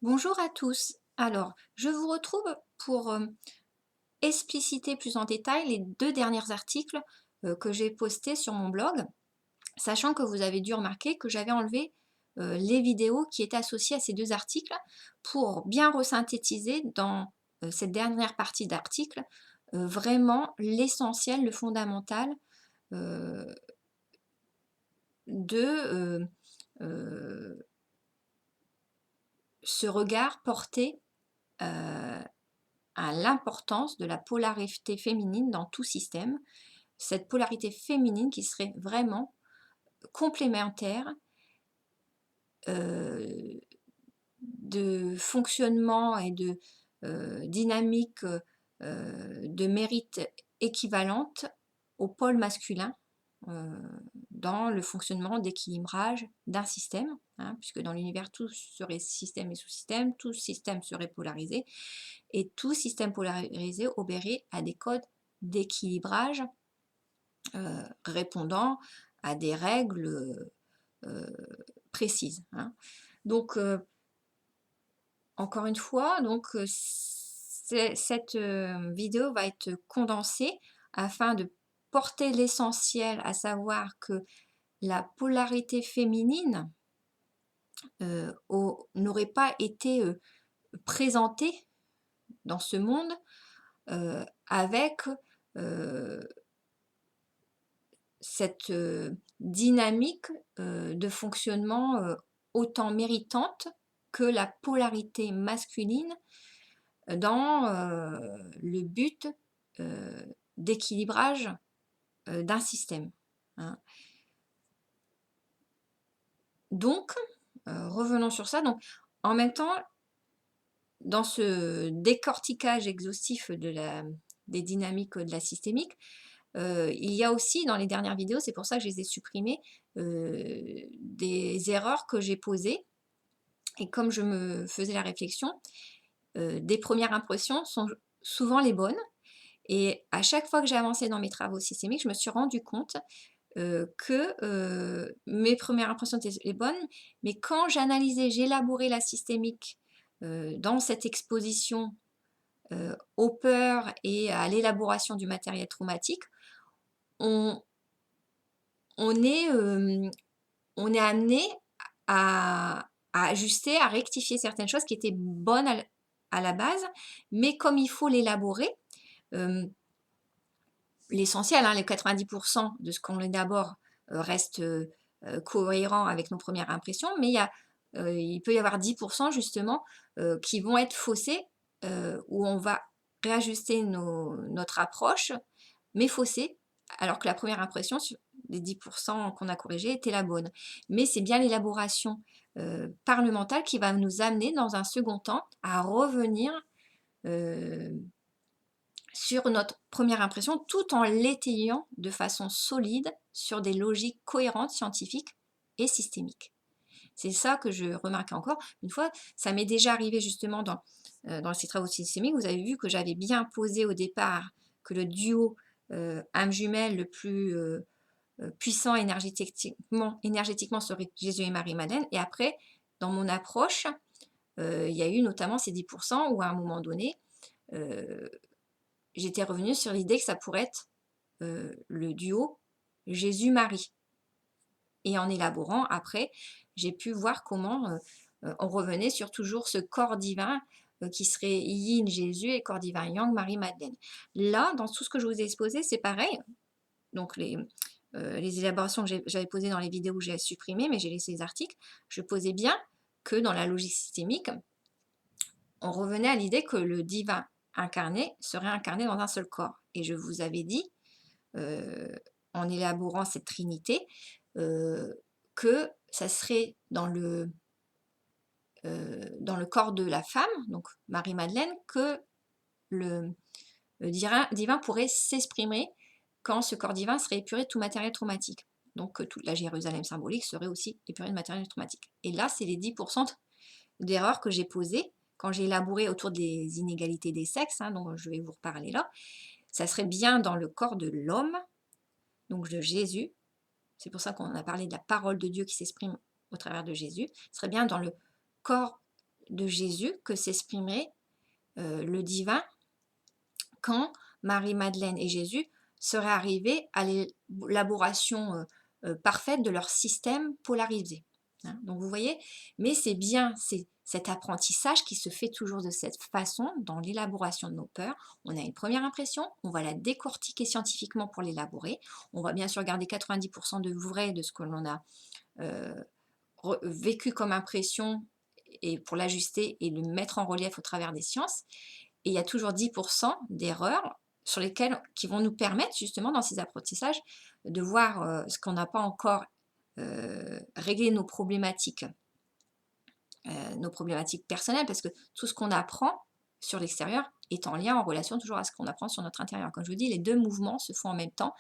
Bonjour à tous. Alors, je vous retrouve pour expliciter plus en détail les deux derniers articles que j'ai postés sur mon blog, sachant que vous avez dû remarquer que j'avais enlevé les vidéos qui étaient associées à ces deux articles pour bien resynthétiser dans cette dernière partie d'article vraiment l'essentiel, le fondamental euh, de ce regard porté à l'importance de la polarité féminine dans tout système, cette polarité féminine qui serait vraiment complémentaire de fonctionnement et de dynamique de mérite équivalente au pôle masculin euh, dans le fonctionnement d'équilibrage d'un système, hein, puisque dans l'univers tout serait système et sous-système, tout système serait polarisé, et tout système polarisé obéirait à des codes d'équilibrage répondant à des règles précises, hein. Donc, encore une fois, donc, cette vidéo va être condensée afin de porter l'essentiel, à savoir que la polarité féminine n'aurait pas été présentée dans ce monde avec cette dynamique de fonctionnement autant méritante que la polarité masculine dans le but d'équilibrage d'un système, hein. Donc, revenons sur ça. Donc, en même temps, dans ce décortiquage exhaustif des dynamiques de la systémique, il y a aussi dans les dernières vidéos, c'est pour ça que je les ai supprimées, des erreurs que j'ai posées. Et comme je me faisais la réflexion, des premières impressions sont souvent les bonnes. Et à chaque fois que j'ai avancé dans mes travaux systémiques, je me suis rendu compte que mes premières impressions étaient les bonnes, mais quand j'analysais, j'élaborais la systémique dans cette exposition aux peurs et à l'élaboration du matériel traumatique, on, on est, on est amené à ajuster, à rectifier certaines choses qui étaient bonnes à la base, mais comme il faut l'élaborer, euh, l'essentiel, hein, les 90% de ce qu'on élabore reste cohérent avec nos premières impressions, mais il peut y avoir 10% justement qui vont être faussés, où on va réajuster notre approche, mais faussée, alors que la première impression, des 10% qu'on a corrigé, était la bonne. Mais c'est bien l'élaboration par le mental qui va nous amener dans un second temps à revenir euh, sur notre première impression tout en l'étayant de façon solide sur des logiques cohérentes, scientifiques et systémiques. C'est ça que je remarque encore. Une fois, ça m'est déjà arrivé justement dans ces travaux systémiques. Vous avez vu que j'avais bien posé au départ que le duo âme jumelle le plus puissant énergétiquement serait Jésus et Marie-Madeleine. Et après, dans mon approche, il y a eu notamment ces 10% où à un moment donné, euh, j'étais revenue sur l'idée que ça pourrait être le duo Jésus-Marie. Et en élaborant, après, j'ai pu voir comment on revenait sur toujours ce corps divin qui serait Yin Jésus et corps divin Yang Marie-Madeleine. Là, dans tout ce que je vous ai exposé, c'est pareil. Donc les élaborations que j'avais posées dans les vidéos, j'ai supprimé, mais j'ai laissé les articles. Je posais bien que dans la logique systémique, on revenait à l'idée que le divin incarné serait incarné dans un seul corps. Et je vous avais dit, euh, en élaborant cette trinité, que ça serait dans le corps de la femme, donc Marie-Madeleine, que le divin pourrait s'exprimer quand ce corps divin serait épuré de tout matériel traumatique. Donc toute la Jérusalem symbolique serait aussi épurée de matériel traumatique. Et là, c'est les 10% d'erreurs que j'ai posées quand j'ai élaboré autour des inégalités des sexes, hein, dont je vais vous reparler là. Ça serait bien dans le corps de l'homme, donc de Jésus. C'est pour ça qu'on a parlé de la parole de Dieu qui s'exprime au travers de Jésus. Ce serait bien dans le corps de Jésus que s'exprimerait le divin quand Marie-Madeleine et Jésus seraient arrivés à l'élaboration parfaite de leur système polarisé. Hein. Donc vous voyez, mais c'est bien cet apprentissage qui se fait toujours de cette façon dans l'élaboration de nos peurs. On a une première impression, on va la décortiquer scientifiquement pour l'élaborer. On va bien sûr garder 90% de vrai de ce que l'on a euh, vécu comme impression et pour l'ajuster et le mettre en relief au travers des sciences. Et il y a toujours 10% d'erreurs sur lesquelles qui vont nous permettre justement dans ces apprentissages de voir ce qu'on n'a pas encore réglé nos problématiques personnelles, parce que tout ce qu'on apprend sur l'extérieur est en lien, en relation toujours à ce qu'on apprend sur notre intérieur. Comme je vous dis, les deux mouvements se font en même temps.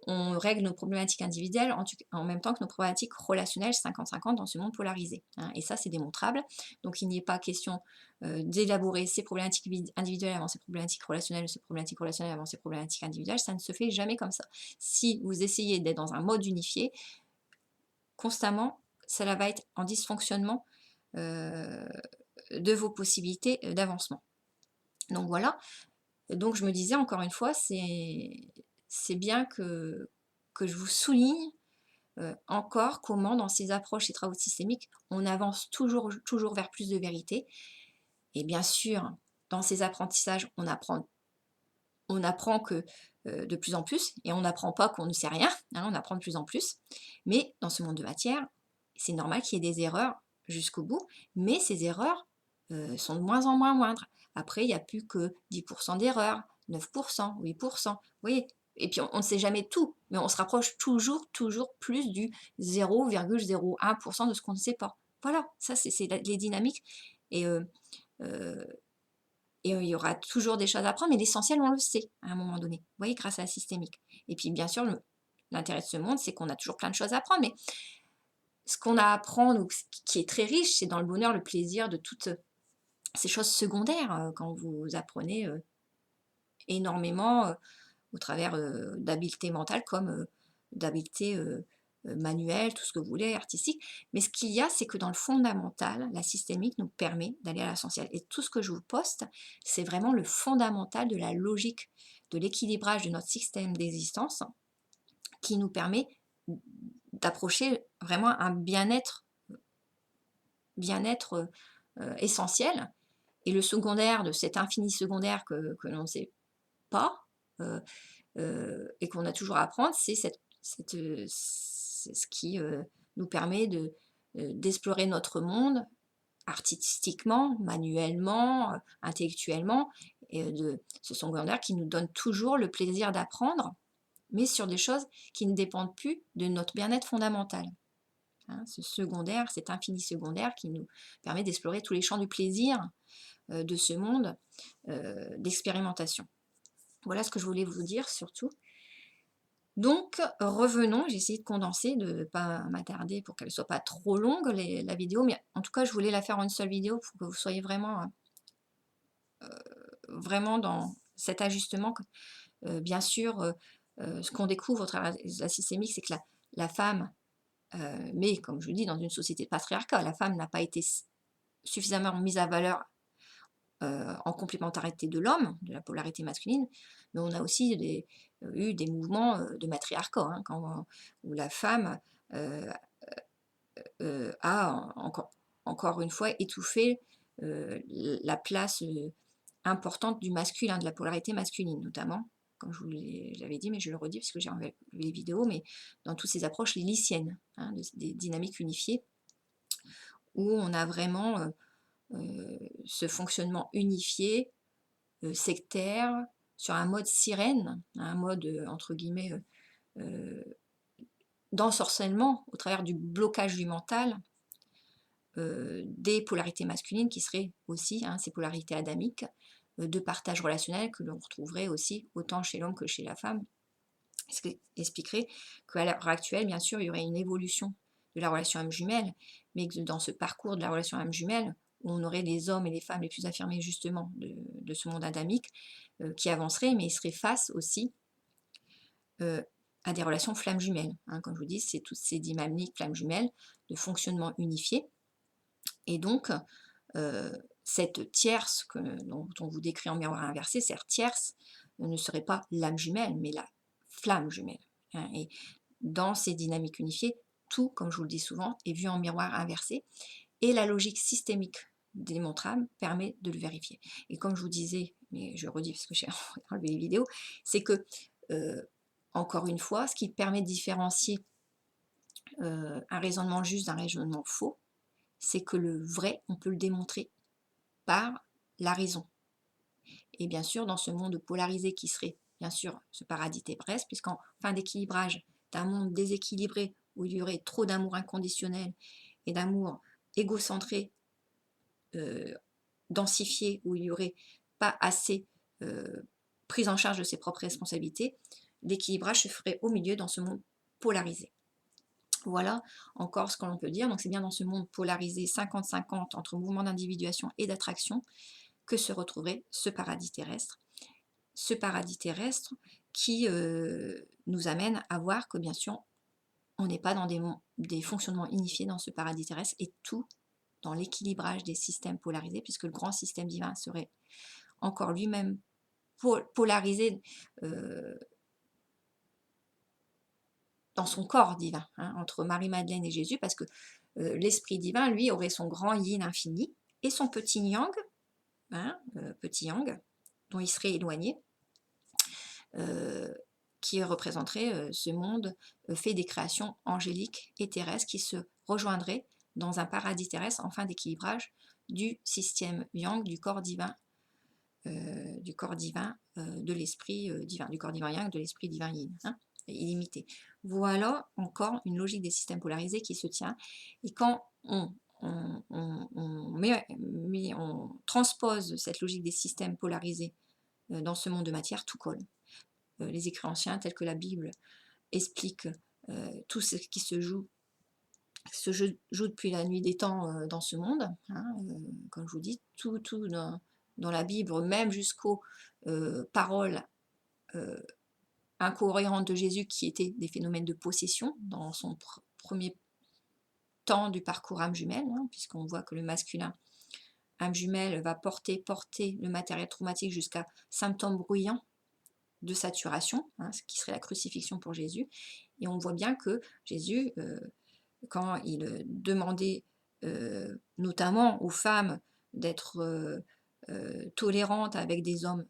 On règle nos problématiques individuelles en même temps que nos problématiques relationnelles 50-50 dans ce monde polarisé. Hein, et ça, c'est démontrable. Donc, il n'y est pas question d'élaborer ces problématiques individuelles avant ces problématiques relationnelles, ces problématiques relationnelles avant ces problématiques individuelles. Ça ne se fait jamais comme ça. Si vous essayez d'être dans un mode unifié, constamment, cela va être en dysfonctionnement de vos possibilités d'avancement. Donc voilà. Donc je me disais encore une fois, c'est bien que je vous souligne encore comment dans ces approches et travaux systémiques, on avance toujours vers plus de vérité. Et bien sûr, dans ces apprentissages, on apprend que de plus en plus, et on n'apprend pas qu'on ne sait rien, hein, on apprend de plus en plus. Mais dans ce monde de matière, c'est normal qu'il y ait des erreurs jusqu'au bout, mais ces erreurs sont de moins en moins moindres. Après, il n'y a plus que 10% d'erreurs, 9%, 8%. Vous voyez, et puis on ne sait jamais tout, mais on se rapproche toujours plus du 0,01% de ce qu'on ne sait pas. Voilà, ça c'est les dynamiques. Et, il y aura toujours des choses à apprendre, mais l'essentiel, on le sait à un moment donné. Vous voyez, grâce à la systémique. Et puis, bien sûr, l'intérêt de ce monde, c'est qu'on a toujours plein de choses à apprendre, mais ce qu'on a à apprendre, ou qui est très riche, c'est dans le bonheur, le plaisir de toutes ces choses secondaires, quand vous apprenez énormément au travers d'habiletés mentales comme d'habiletés manuelles, tout ce que vous voulez, artistiques. Mais ce qu'il y a, c'est que dans le fondamental, la systémique nous permet d'aller à l'essentiel. Et tout ce que je vous poste, c'est vraiment le fondamental de la logique, de l'équilibrage de notre système d'existence qui nous permet d'approcher vraiment un bien-être essentiel. Et le secondaire, de cet infini secondaire que l'on ne sait pas, et qu'on a toujours à apprendre, c'est ce qui nous permet d'explorer notre monde artistiquement, manuellement, intellectuellement, et de ce secondaire qui nous donne toujours le plaisir d'apprendre, mais sur des choses qui ne dépendent plus de notre bien-être fondamental. Hein, ce secondaire, cet infini secondaire qui nous permet d'explorer tous les champs du plaisir de ce monde d'expérimentation. Voilà ce que je voulais vous dire surtout. Donc revenons, j'ai essayé de condenser, de ne pas m'attarder pour qu'elle ne soit pas trop longue la vidéo, mais en tout cas je voulais la faire en une seule vidéo pour que vous soyez vraiment dans cet ajustement. Bien sûr, ce qu'on découvre au travers de la systémique, c'est que la femme, mais comme je vous dis, dans une société patriarcale, la femme n'a pas été suffisamment mise à valeur en complémentarité de l'homme, de la polarité masculine, mais on a aussi eu des mouvements de matriarcat, hein, où la femme a encore une fois étouffé la place importante du masculin, de la polarité masculine notamment, comme je vous l'avais dit, mais je le redis parce que j'ai enlevé les vidéos, mais dans toutes ces approches lilliciennes, hein, des dynamiques unifiées, où on a vraiment ce fonctionnement unifié, sectaire, sur un mode sirène, un mode entre guillemets d'ensorcellement au travers du blocage du mental, des polarités masculines qui seraient aussi ces polarités adamiques de partage relationnel que l'on retrouverait aussi autant chez l'homme que chez la femme. Ce qui expliquerait qu'à l'heure actuelle, bien sûr, il y aurait une évolution de la relation âme-jumelle, mais que dans ce parcours de la relation âme-jumelle, où on aurait les hommes et les femmes les plus affirmés justement de ce monde adamique qui avanceraient, mais ils seraient face aussi à des relations flammes jumelles. Hein, comme je vous dis, c'est toutes ces dynamiques flammes jumelles de fonctionnement unifié. Et donc, cette tierce dont on vous décrit en miroir inversé, cette tierce ne serait pas l'âme jumelle, mais la flamme jumelle, hein. Et dans ces dynamiques unifiées, tout, comme je vous le dis souvent, est vu en miroir inversé. Et la logique systémique démontrable permet de le vérifier. Et comme je vous disais, mais je redis parce que j'ai enlevé les vidéos, c'est que, encore une fois, ce qui permet de différencier un raisonnement juste d'un raisonnement faux, c'est que le vrai, on peut le démontrer par la raison. Et bien sûr, dans ce monde polarisé qui serait, bien sûr, ce paradis terrestre, puisqu'en fin d'équilibrage d'un monde déséquilibré où il y aurait trop d'amour inconditionnel et d'amour égocentré, densifié, où il n'y aurait pas assez prise en charge de ses propres responsabilités, l'équilibrage se ferait au milieu dans ce monde polarisé. Voilà encore ce que l'on peut dire. Donc c'est bien dans ce monde polarisé 50-50 entre mouvement d'individuation et d'attraction que se retrouverait ce paradis terrestre. Ce paradis terrestre qui nous amène à voir que bien sûr, on n'est pas dans des fonctionnements unifiés dans ce paradis terrestre et tout dans l'équilibrage des systèmes polarisés, puisque le grand système divin serait encore lui-même polarisé dans son corps divin, hein, entre Marie-Madeleine et Jésus, parce que l'Esprit divin, lui, aurait son grand yin infini et son petit yang, hein, petit yang, dont il serait éloigné, qui représenterait ce monde fait des créations angéliques et terrestres qui se rejoindraient dans un paradis terrestre en fin d'équilibrage du système yang, du corps divin de l'esprit divin, du corps divin yang, de l'esprit divin yin, hein, illimité. Voilà encore une logique des systèmes polarisés qui se tient. Et quand on transpose cette logique des systèmes polarisés dans ce monde de matière, tout colle. Les écrits anciens, tels que la Bible, expliquent tout ce qui se joue depuis la nuit des temps dans ce monde, hein, comme je vous dis, tout dans la Bible, même jusqu'aux paroles incohérentes de Jésus qui étaient des phénomènes de possession dans son premier temps du parcours âme jumelle, hein, puisqu'on voit que le masculin âme jumelle va porter le matériel traumatique jusqu'à symptômes bruyants de saturation, hein, ce qui serait la crucifixion pour Jésus. Et on voit bien que Jésus, quand il demandait notamment aux femmes d'être tolérantes avec des hommes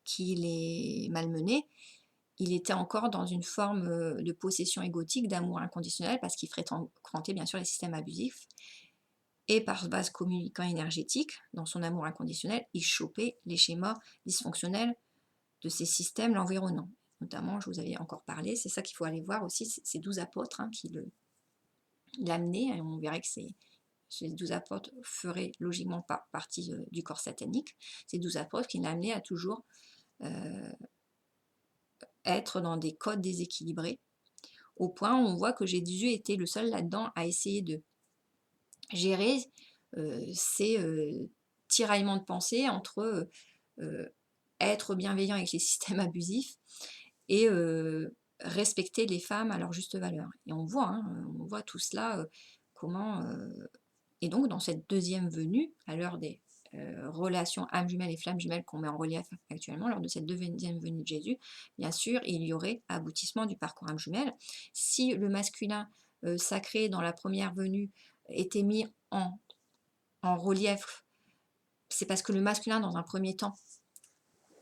qui les malmenaient, il était encore dans une forme de possession égotique, d'amour inconditionnel, parce qu'il fréquentait bien sûr les systèmes abusifs. Et par base communicant énergétique, dans son amour inconditionnel, il chopait les schémas dysfonctionnels de ces systèmes l'environnant. Notamment, je vous avais encore parlé, c'est ça qu'il faut aller voir aussi, ces 12 apôtres hein, qui l'amenaient, et on verrait que ces 12 apôtres feraient logiquement partie du corps satanique, ces 12 apôtres qui l'amenaient à toujours être dans des codes déséquilibrés, au point où on voit que Jésus était le seul là-dedans à essayer de gérer ces tiraillements de pensée entre être bienveillant avec les systèmes abusifs et respecter les femmes à leur juste valeur. Et on voit tout cela, comment... et donc, dans cette deuxième venue, à l'heure des relations âme jumelle et flamme jumelle qu'on met en relief actuellement, lors de cette deuxième venue de Jésus, bien sûr, il y aurait aboutissement du parcours âme jumelle. Si le masculin sacré dans la première venue était mis en relief, c'est parce que le masculin, dans un premier temps,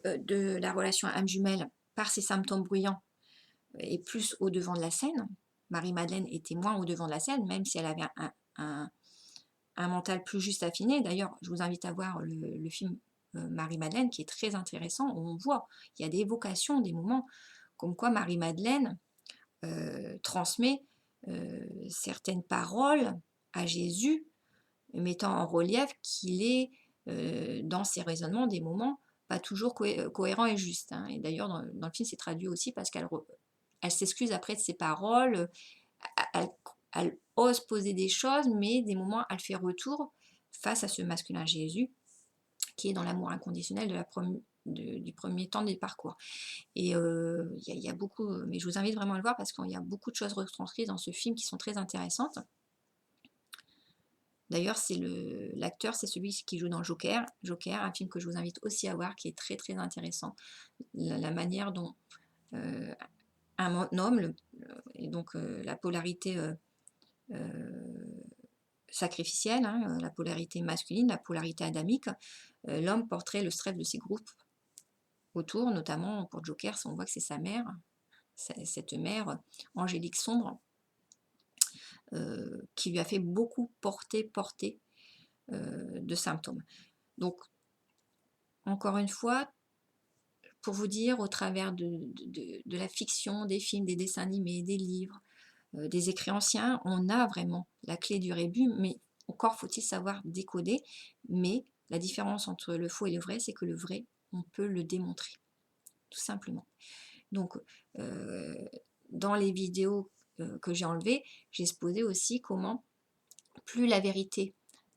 de la relation âme jumelle, par ses symptômes bruyants, est plus au devant de la scène. Marie-Madeleine était moins au devant de la scène, même si elle avait un mental plus juste affiné. D'ailleurs, je vous invite à voir le film Marie-Madeleine, qui est très intéressant, où on voit, il y a des évocations, des moments, comme quoi Marie-Madeleine transmet certaines paroles à Jésus, mettant en relief qu'il est, dans ses raisonnements, des moments pas toujours cohérents et justes, hein. Et d'ailleurs, dans le film, c'est traduit aussi parce qu'elle s'excuse après de ses paroles, elle ose poser des choses, mais des moments, elle fait retour face à ce masculin Jésus, qui est dans l'amour inconditionnel du premier temps des parcours. Et il y a beaucoup, mais je vous invite vraiment à le voir parce qu'il y a beaucoup de choses retranscrites dans ce film qui sont très intéressantes. D'ailleurs, l'acteur, c'est celui qui joue dans Joker. Joker, un film que je vous invite aussi à voir, qui est très très intéressant. La manière dont euh, un homme, et donc la polarité sacrificielle, hein, la polarité masculine, la polarité adamique, l'homme porterait le stress de ses groupes autour, notamment pour Joker, on voit que c'est sa mère, cette mère angélique sombre, qui lui a fait beaucoup porter de symptômes. Donc, encore une fois, pour vous dire, au travers de la fiction, des films, des dessins animés, des livres, des écrits anciens, on a vraiment la clé du rébus, mais encore faut-il savoir décoder. Mais la différence entre le faux et le vrai, c'est que le vrai, on peut le démontrer, tout simplement. Donc, dans les vidéos que j'ai enlevées, j'ai exposé aussi comment plus la vérité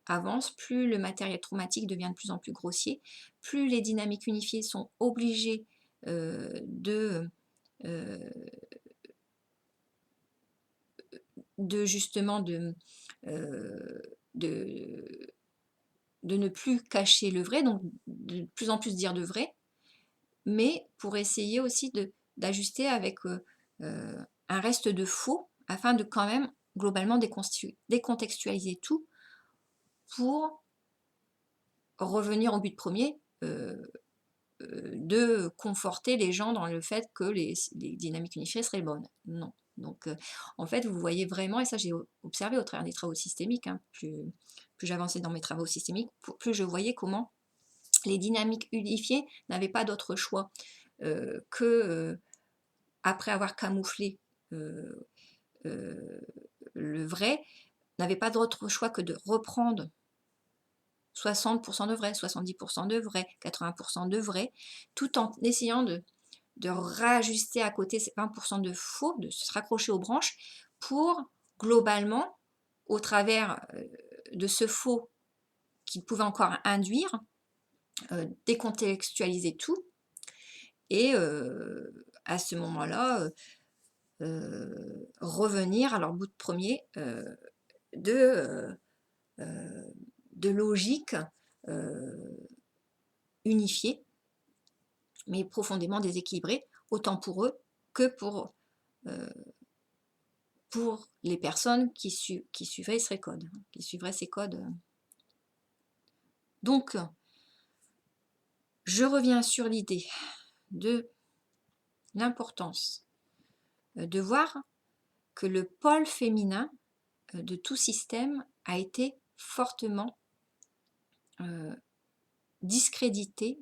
avance, plus le matériel traumatique devient de plus en plus grossier, plus les dynamiques unifiées sont obligées de justement euh, de, de ne plus cacher le vrai, donc de plus en plus dire de vrai, mais pour essayer aussi d'ajuster avec un reste de faux, afin de quand même globalement décontextualiser tout pour revenir au but premier, de conforter les gens dans le fait que les dynamiques unifiées seraient bonnes. Non. Donc, en fait, vous voyez vraiment, et ça j'ai observé au travers des travaux systémiques, hein, plus j'avançais dans mes travaux systémiques, plus je voyais comment les dynamiques unifiées n'avaient pas d'autre choix que, après avoir camouflé le vrai, n'avaient pas d'autre choix que de reprendre 60% de vrai, 70% de vrai, 80% de vrai, tout en essayant de rajuster à côté ces 20% de faux, de se raccrocher aux branches pour globalement, au travers de ce faux qu'il pouvait encore induire, décontextualiser tout et à ce moment-là revenir à leur bout de premier de, de logique unifiée mais profondément déséquilibrée, autant pour eux que euh, pour les personnes qui suivraient ces codes, qui suivraient ces codes. Donc, je reviens sur l'idée de l'importance de voir que le pôle féminin de tout système a été fortement discrédité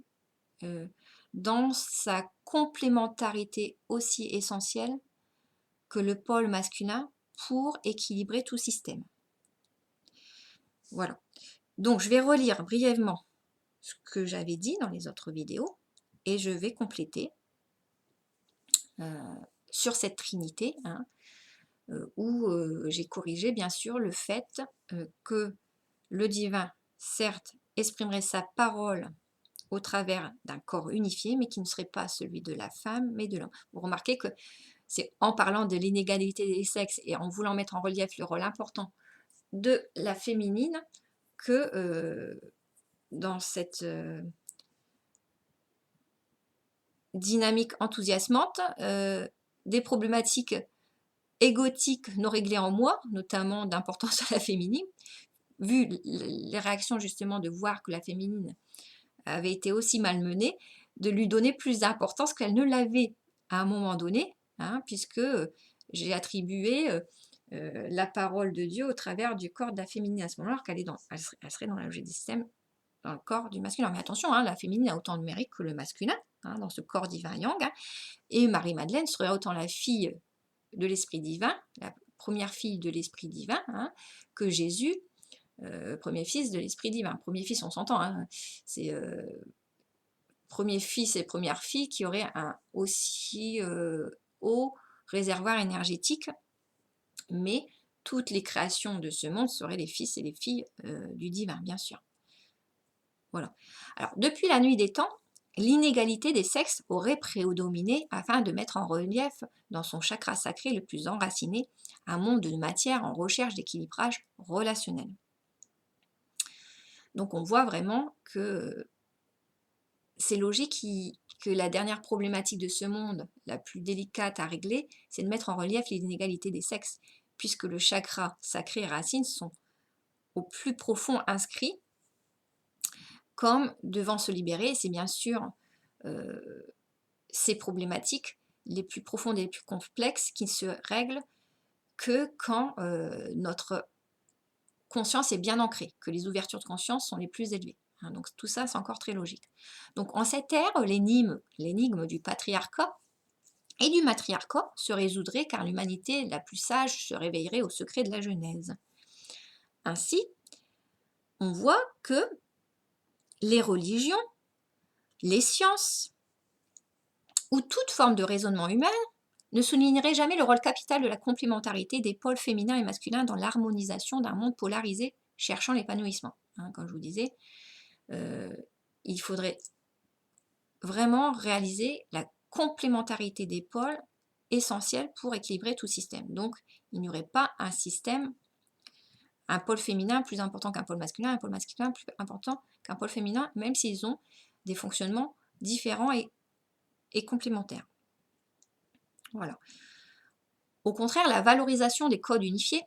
dans sa complémentarité aussi essentielle que le pôle masculin pour équilibrer tout système. Voilà. Donc, je vais relire brièvement ce que j'avais dit dans les autres vidéos et je vais compléter sur cette trinité, hein, où j'ai corrigé bien sûr le fait que le divin, certes, exprimerait sa parole au travers d'un corps unifié, mais qui ne serait pas celui de la femme, mais de l'homme. Vous remarquez que c'est en parlant de l'inégalité des sexes et en voulant mettre en relief le rôle important de la féminine que dans cette dynamique enthousiasmante, des problématiques égotiques non réglées en moi, notamment d'importance à la féminine, vu les réactions justement de voir que la féminine avait été aussi malmenée, de lui donner plus d'importance qu'elle ne l'avait à un moment donné, hein, puisque j'ai attribué la parole de Dieu au travers du corps de la féminine à ce moment-là, alors elle serait dans la logique du système, dans le corps du masculin. Mais attention, hein, la féminine a autant de mérite que le masculin, hein, dans ce corps divin yang, hein, et Marie-Madeleine serait autant la fille de l'Esprit divin, la première fille de l'Esprit divin, hein, que Jésus, premier fils de l'Esprit divin. Premier fils, on s'entend, hein, c'est premier fils et première fille qui auraient un aussi haut réservoir énergétique, mais toutes les créations de ce monde seraient les fils et les filles du divin, bien sûr. Voilà. Alors, depuis la nuit des temps, l'inégalité des sexes aurait prédominé afin de mettre en relief dans son chakra sacré le plus enraciné un monde de matière en recherche d'équilibrage relationnel. Donc on voit vraiment que c'est logique que la dernière problématique de ce monde, la plus délicate à régler, c'est de mettre en relief les inégalités des sexes, puisque le chakra sacré et racine sont au plus profond inscrits comme devant se libérer. Et c'est bien sûr euh, ces problématiques les plus profondes et les plus complexes qui se règlent que quand notre conscience est bien ancrée, que les ouvertures de conscience sont les plus élevées. Hein. Donc tout ça, c'est encore très logique. Donc en cette ère, l'énigme du patriarcat et du matriarcat se résoudrait car l'humanité la plus sage se réveillerait au secret de la Genèse. Ainsi, on voit que les religions, les sciences ou toute forme de raisonnement humain ne soulignerait jamais le rôle capital de la complémentarité des pôles féminins et masculins dans l'harmonisation d'un monde polarisé cherchant l'épanouissement. Hein, comme je vous disais, il faudrait vraiment réaliser la complémentarité des pôles essentiels pour équilibrer tout système. Donc, il n'y aurait pas un système, un pôle féminin plus important qu'un pôle masculin, un pôle masculin plus important qu'un pôle féminin, même s'ils ont des fonctionnements différents et complémentaires. Voilà. Au contraire, la valorisation des codes unifiés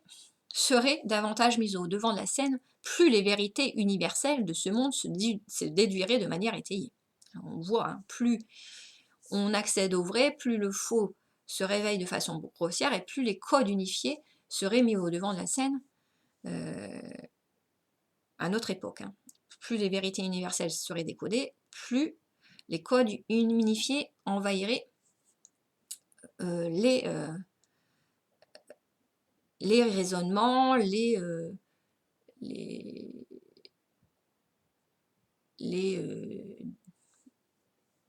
serait davantage mise au devant de la scène, plus les vérités universelles de ce monde se déduiraient de manière étayée. On voit, hein, plus on accède au vrai, plus le faux se réveille de façon grossière et plus les codes unifiés seraient mis au devant de la scène à notre époque. Hein. Plus les vérités universelles seraient décodées, plus les codes unifiés envahiraient les raisonnements, les,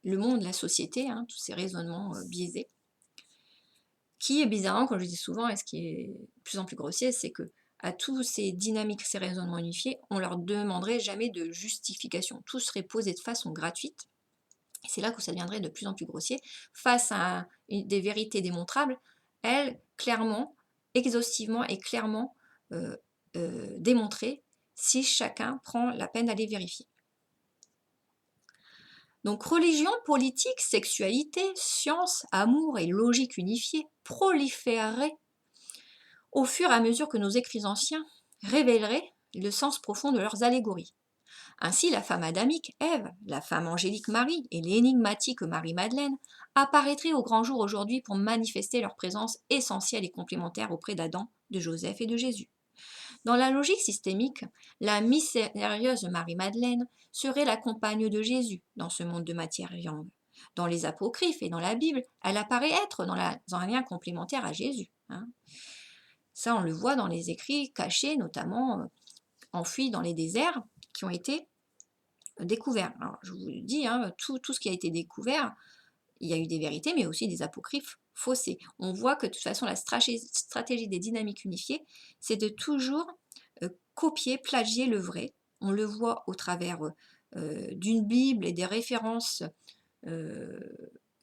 le monde, la société, hein, tous ces raisonnements biaisés, qui est bizarrement, comme je dis souvent, et ce qui est de plus en plus grossier, c'est que à tous ces dynamiques, ces raisonnements unifiés, on leur demanderait jamais de justification. Tout serait posé de façon gratuite. Et c'est là que ça deviendrait de plus en plus grossier. Face à des vérités démontrables, elles, clairement, exhaustivement et clairement démontrées si chacun prend la peine d'aller vérifier. Donc religion, politique, sexualité, science, amour et logique unifiée proliféreraient au fur et à mesure que nos écrits anciens révéleraient le sens profond de leurs allégories. Ainsi, la femme adamique, Ève, la femme angélique Marie et l'énigmatique Marie-Madeleine apparaîtraient au grand jour aujourd'hui pour manifester leur présence essentielle et complémentaire auprès d'Adam, de Joseph et de Jésus. Dans la logique systémique, la mystérieuse Marie-Madeleine serait la compagne de Jésus dans ce monde de matière viande. Dans les apocryphes et dans la Bible, elle apparaît être dans un lien complémentaire à Jésus. Hein. Ça, on le voit dans les écrits cachés, notamment enfouis dans les déserts, qui ont été découverts. Alors, je vous le dis, hein, tout ce qui a été découvert, il y a eu des vérités, mais aussi des apocryphes faussés. On voit que de toute façon, la stratégie des dynamiques unifiées, c'est de toujours copier, plagier le vrai. On le voit au travers d'une Bible et des références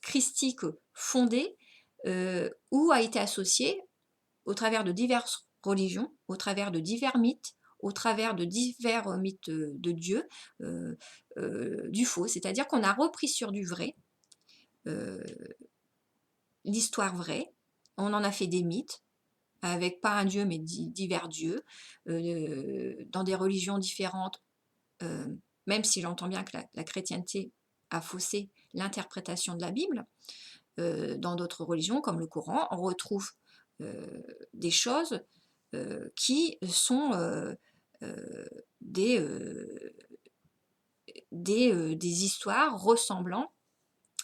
christiques fondées, ou a été associé au travers de diverses religions, au travers de divers mythes, au travers de divers mythes de Dieu, du faux. C'est-à-dire qu'on a repris sur du vrai l'histoire vraie, on en a fait des mythes, avec pas un dieu mais divers dieux, dans des religions différentes, même si j'entends bien que la chrétienté a faussé l'interprétation de la Bible, dans d'autres religions comme le Coran, on retrouve des choses qui sont des histoires ressemblant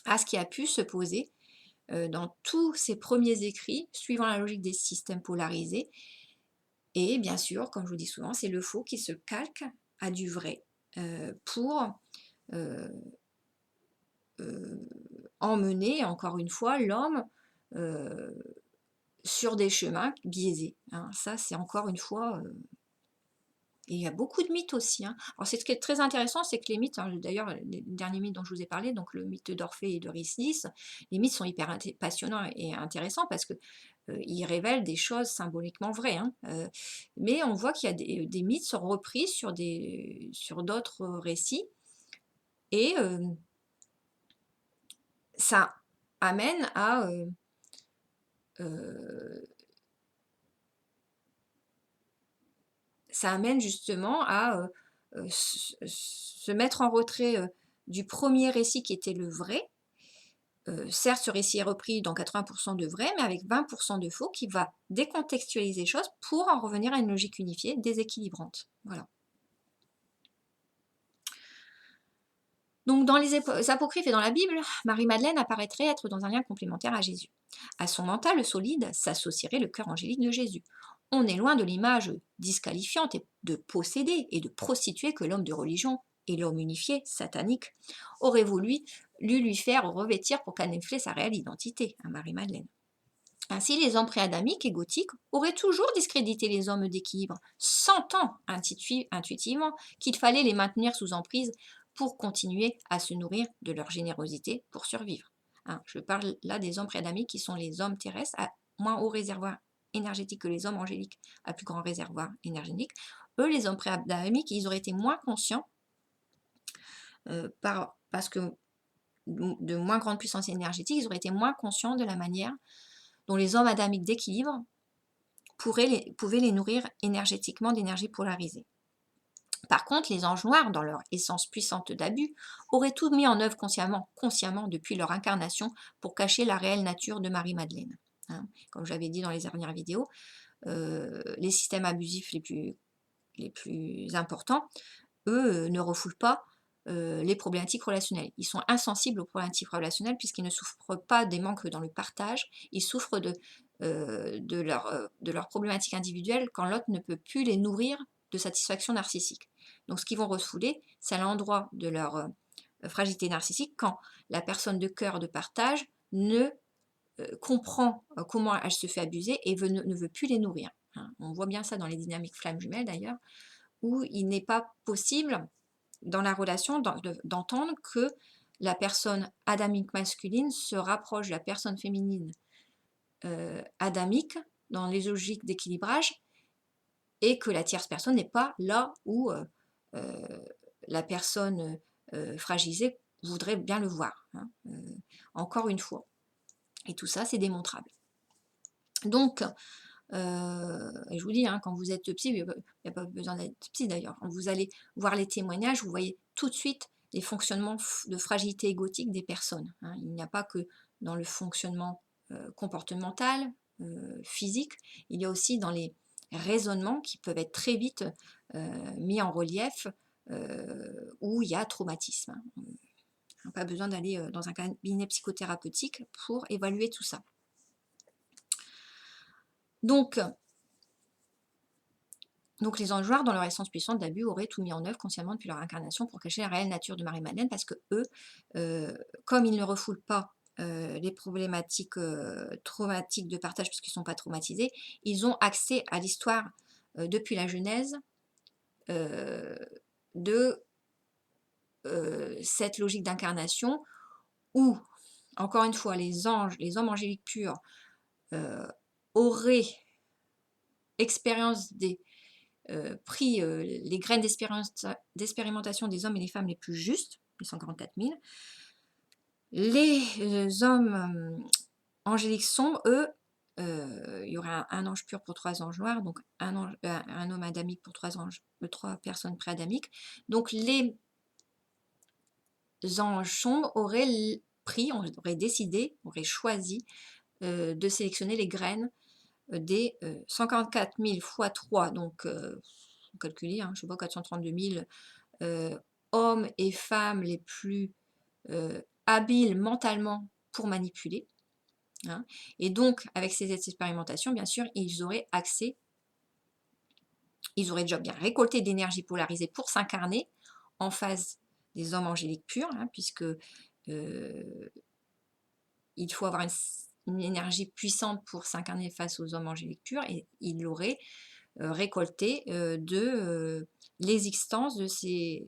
à ce qui a pu se poser dans tous ces premiers écrits, suivant la logique des systèmes polarisés. Et bien sûr, comme je vous dis souvent, c'est le faux qui se calque à du vrai pour euh, emmener, encore une fois, l'homme sur des chemins biaisés. Hein. Ça, c'est encore une fois Et il y a beaucoup de mythes aussi, hein. Alors c'est ce qui est très intéressant, c'est que les mythes, hein, d'ailleurs, les derniers mythes dont je vous ai parlé, donc le mythe d'Orphée et d'Eurydice, les mythes sont hyper passionnants et intéressants parce que ils révèlent des choses symboliquement vraies, hein. Mais on voit qu'il y a des mythes sont repris sur d'autres récits et ça amène à euh, ça amène justement à se mettre en retrait du premier récit qui était le vrai. Certes, ce récit est repris dans 80% de vrai, mais avec 20% de faux qui va décontextualiser les choses pour en revenir à une logique unifiée, déséquilibrante. Voilà. Donc dans les apocryphes et dans la Bible, Marie-Madeleine apparaîtrait être dans un lien complémentaire à Jésus. À son mental solide s'associerait le cœur angélique de Jésus. On est loin de l'image disqualifiante et de posséder et de prostituer que l'homme de religion et l'homme unifié, satanique, aurait voulu lui faire revêtir pour camoufler sa réelle identité, à Marie-Madeleine. Ainsi, les hommes préadamiques et gothiques auraient toujours discrédité les hommes d'équilibre, sentant intuitivement qu'il fallait les maintenir sous emprise pour continuer à se nourrir de leur générosité pour survivre. Hein, je parle là des hommes préadamiques qui sont les hommes terrestres à moins haut réservoir énergétique que les hommes angéliques à plus grand réservoir énergétique. Eux, les hommes préadamiques, ils auraient été moins conscients parce que de moins grande puissance énergétique, ils auraient été moins conscients de la manière dont les hommes adamiques d'équilibre pouvaient les nourrir énergétiquement d'énergie polarisée. Par contre, les anges noirs, dans leur essence puissante d'abus, auraient tout mis en œuvre consciemment depuis leur incarnation pour cacher la réelle nature de Marie-Madeleine. Hein, comme j'avais dit dans les dernières vidéos, les systèmes abusifs les plus importants, eux, ne refoulent pas les problématiques relationnelles. Ils sont insensibles aux problématiques relationnelles puisqu'ils ne souffrent pas des manques dans le partage, ils souffrent de leur problématique individuelle quand l'autre ne peut plus les nourrir de satisfaction narcissique. Donc ce qu'ils vont refouler, c'est à l'endroit de leur fragilité narcissique quand la personne de cœur de partage ne comprend comment elle se fait abuser et ne veut plus les nourrir. Hein. On voit bien ça dans les dynamiques flammes jumelles d'ailleurs, où il n'est pas possible dans la relation d'entendre que la personne adamique masculine se rapproche de la personne féminine adamique dans les logiques d'équilibrage et que la tierce personne n'est pas là où la personne fragilisée voudrait bien le voir. Hein, encore une fois. Et tout ça, c'est démontrable. Donc, et je vous dis, hein, quand vous êtes psy, il n'y a pas besoin d'être psy d'ailleurs, quand vous allez voir les témoignages, vous voyez tout de suite les fonctionnements de fragilité égotique des personnes. Hein. Il n'y a pas que dans le fonctionnement comportemental, physique, il y a aussi dans les raisonnements qui peuvent être très vite mis en relief où il y a traumatisme. Hein. Pas besoin d'aller dans un cabinet psychothérapeutique pour évaluer tout ça. Donc les anges noirs, dans leur essence puissante d'abus, auraient tout mis en œuvre consciemment depuis leur incarnation pour cacher la réelle nature de Marie-Madeleine, parce que eux, comme ils ne refoulent pas les problématiques traumatiques de partage, puisqu'ils ne sont pas traumatisés, ils ont accès à l'histoire depuis la Genèse de cette logique d'incarnation où, encore une fois, les anges, les hommes angéliques purs, auraient expérience pris les graines d'expérimentation des hommes et des femmes les plus justes, les 144 000. Les hommes angéliques sombres, eux, il y aurait un ange pur pour 3 anges noirs, donc un homme adamique pour 3 personnes pré-adamiques. Donc les anges sombres auraient décidé, auraient choisi de sélectionner les graines des 144 000 fois 3, donc calculez, hein, je ne sais pas, 432 000 hommes et femmes les plus habiles mentalement pour manipuler. Hein. Et donc, avec ces expérimentations, bien sûr, ils auraient déjà bien récolté d'énergie polarisée pour s'incarner en face des hommes angéliques purs, hein, puisque il faut avoir une énergie puissante pour s'incarner face aux hommes angéliques purs, et ils l'auraient récolter de l'existence de ces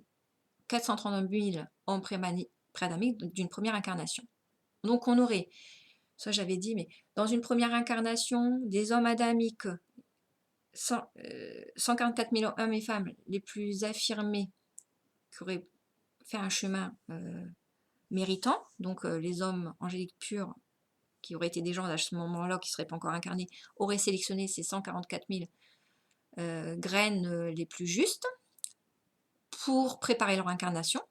432 000 hommes pré-adamiques d'une première incarnation. Donc on aurait, ça j'avais dit, mais dans une première incarnation, des hommes adamiques, 144 000 hommes et femmes les plus affirmés qui auraient fait un chemin méritant, donc les hommes angéliques purs qui auraient été des gens à ce moment-là qui ne seraient pas encore incarnés, auraient sélectionné ces 144 000 graines les plus justes pour préparer leur incarnation.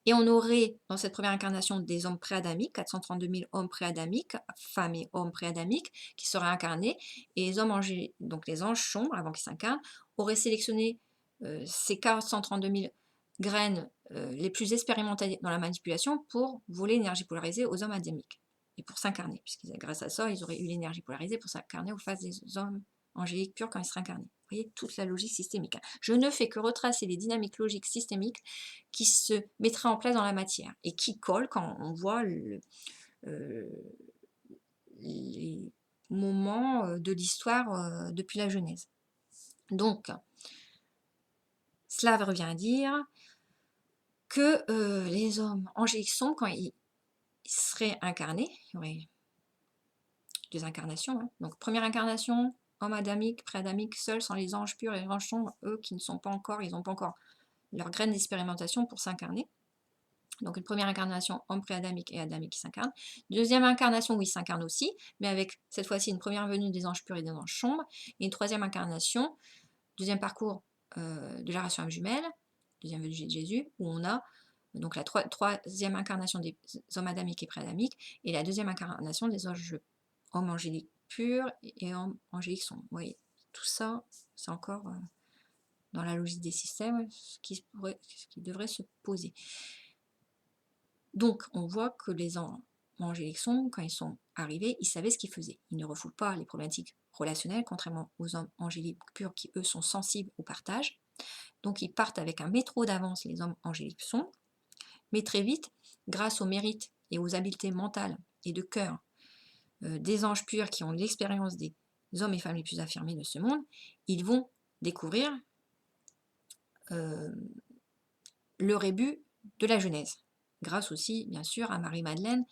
Et on aurait dans cette première incarnation des hommes pré-adamiques, 432 000 hommes pré-adamiques, femmes et hommes pré-adamiques, qui seraient incarnés, et les hommes angéliques, donc les anges sombres, avant qu'ils s'incarnent, auraient sélectionné ces 432 000 graines les plus expérimentées dans la manipulation pour voler l'énergie polarisée aux hommes adamiques, et pour s'incarner, puisque grâce à ça, ils auraient eu l'énergie polarisée pour s'incarner aux faces des hommes angéliques purs quand ils seraient incarnés. Vous voyez toute la logique systémique. Je ne fais que retracer les dynamiques logiques systémiques qui se mettraient en place dans la matière et qui collent quand on voit les moments de l'histoire depuis la Genèse. Donc, cela revient à dire que les hommes angéliques sombres, quand ils seraient incarnés, il y aurait deux incarnations, hein. Donc première incarnation, homme adamique, pré-adamique, seul, sans les anges purs et les anges sombres, eux qui ne sont pas encore, ils n'ont pas encore leur graine d'expérimentation pour s'incarner. Donc une première incarnation, homme pré-adamique et adamique qui s'incarne. Deuxième incarnation où ils s'incarnent aussi, mais avec cette fois-ci une première venue des anges purs et des anges sombres, et une troisième incarnation, deuxième parcours de la ration âme jumelle, deuxième venue de Jésus, où on a donc la troisième incarnation des hommes adamiques et pré-adamiques, et la deuxième incarnation des hommes angéliques purs et hommes angéliques sombres. Vous voyez, tout ça, c'est encore dans la logique des systèmes ce qui devrait se poser. Donc, on voit que les hommes angéliques sombres, quand ils sont arrivés, ils savaient ce qu'ils faisaient. Ils ne refoulent pas les problématiques relationnelles, contrairement aux hommes angéliques purs qui, eux, sont sensibles au partage. Donc, ils partent avec un métro d'avance, les hommes angéliques sombres. Mais très vite, grâce au mérite et aux habiletés mentales et de cœur des anges purs qui ont l'expérience des hommes et femmes les plus affirmés de ce monde, ils vont découvrir le rébut de la Genèse. Grâce aussi, bien sûr, à Marie-Madeleine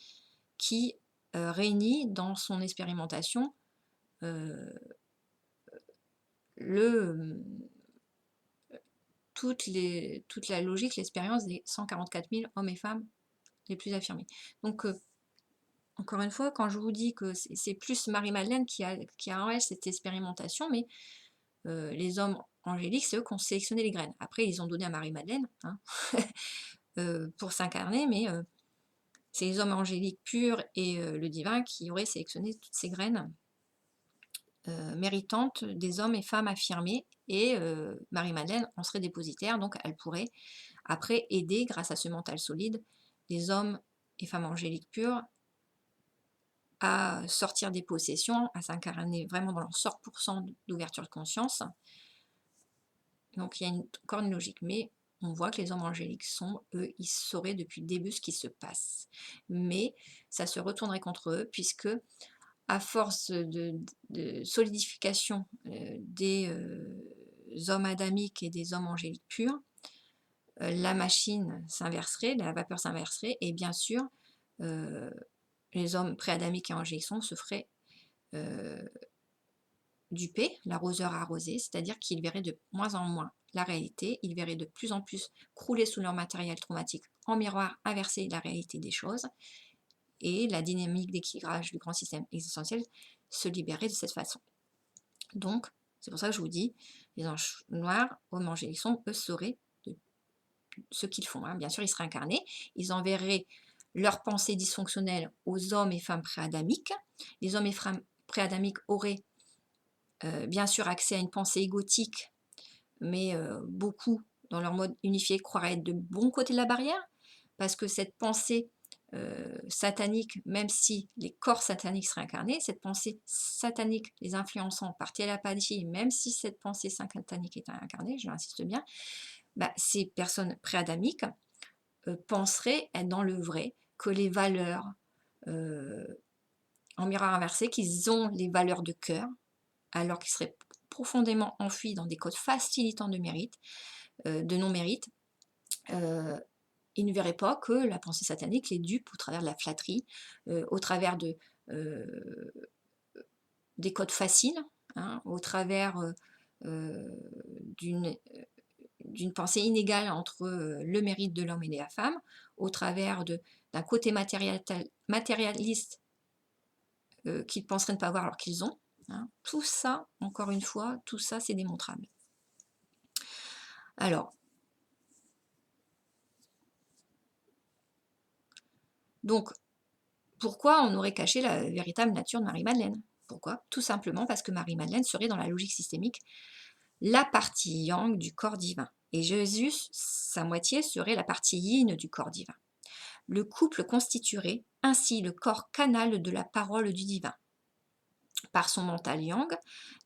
qui réunit dans son expérimentation toute la logique, l'expérience des 144 000 hommes et femmes les plus affirmés. Donc, encore une fois, quand je vous dis que c'est plus Marie-Madeleine qui a en elle cette expérimentation, mais les hommes angéliques, c'est eux qui ont sélectionné les graines. Après, ils ont donné à Marie-Madeleine hein, pour s'incarner, mais c'est les hommes angéliques purs et le divin qui auraient sélectionné toutes ces graines méritantes des hommes et femmes affirmés, et Marie-Madeleine en serait dépositaire, donc elle pourrait après aider, grâce à ce mental solide, les hommes et femmes angéliques purs à sortir des possessions, à s'incarner vraiment dans leur 100% d'ouverture de conscience. Donc il y a encore une logique, mais on voit que les hommes angéliques sombres, eux, ils sauraient depuis le début ce qui se passe. Mais ça se retournerait contre eux, puisque à force de solidification des hommes adamiques et des hommes angéliques purs, la machine s'inverserait, la vapeur s'inverserait, et bien sûr, les hommes pré-adamiques et angéliques sombres se feraient duper, l'arroseur arrosé, c'est-à-dire qu'ils verraient de moins en moins la réalité, ils verraient de plus en plus crouler sous leur matériel traumatique en miroir inversé la réalité des choses, et la dynamique d'équilibrage du grand système existentiel se libérer de cette façon. Donc, c'est pour ça que je vous dis, les anges noirs, hommes angéliques sombres, eux sauraient ce qu'ils font. Hein. Bien sûr, ils seraient incarnés, ils enverraient leurs pensées dysfonctionnelles aux hommes et femmes pré-adamiques. Les hommes et femmes pré-adamiques auraient bien sûr accès à une pensée égotique, mais beaucoup, dans leur mode unifié, croiraient être de bon côté de la barrière, parce que cette pensée satanique, même si les corps sataniques seraient incarnés, cette pensée satanique les influençant par télépathie, même si cette pensée satanique est incarnée, je l'insiste bien, bah, ces personnes pré-adamiques penseraient être dans le vrai, que les valeurs en miroir inversé, qu'ils ont les valeurs de cœur, alors qu'ils seraient profondément enfouis dans des codes facilitants de non-mérite, euh, ils ne verraient pas que la pensée satanique les dupe au travers de la flatterie, au travers euh, des codes faciles, hein, au travers euh, d'une d'une pensée inégale entre le mérite de l'homme et de la femme, au travers d'un côté matérialiste qu'ils ne penseraient ne pas voir alors qu'ils ont. Hein. Tout ça, encore une fois, tout ça, c'est démontrable. Alors, donc, pourquoi on aurait caché la véritable nature de Marie-Madeleine? Pourquoi? Tout simplement parce que Marie-Madeleine serait dans la logique systémique la partie yang du corps divin. Et Jésus, sa moitié, serait la partie yin du corps divin. Le couple constituerait ainsi le corps canal de la parole du divin. Par son mental yang,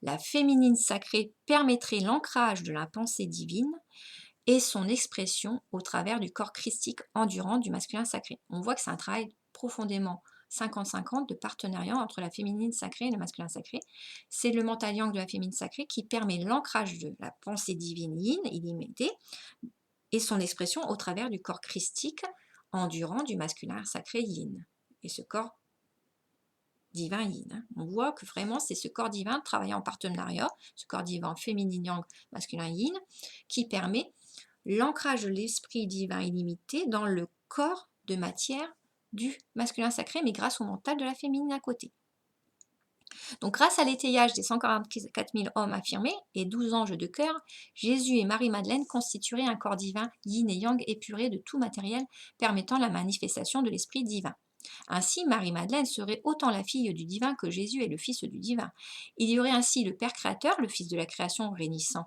la féminine sacrée permettrait l'ancrage de la pensée divine et son expression au travers du corps christique endurant du masculin sacré. On voit que c'est un travail profondément 50-50 de partenariat entre la féminine sacrée et le masculin sacré. C'est le mental yang de la féminine sacrée qui permet l'ancrage de la pensée divine yin, illimitée, et son expression au travers du corps christique endurant du masculin sacré yin. Et ce corps divin yin. Hein. On voit que vraiment c'est ce corps divin travaillant en partenariat, ce corps divin féminin yang, masculin yin, qui permet l'ancrage de l'esprit divin illimité dans le corps de matière du masculin sacré, mais grâce au mental de la féminine à côté. Donc grâce à l'étayage des 144 000 hommes affirmés et 12 anges de cœur, Jésus et Marie-Madeleine constitueraient un corps divin yin et yang épuré de tout matériel permettant la manifestation de l'esprit divin. Ainsi, Marie-Madeleine serait autant la fille du divin que Jésus est le fils du divin. Il y aurait ainsi le Père créateur, le fils de la création réunissant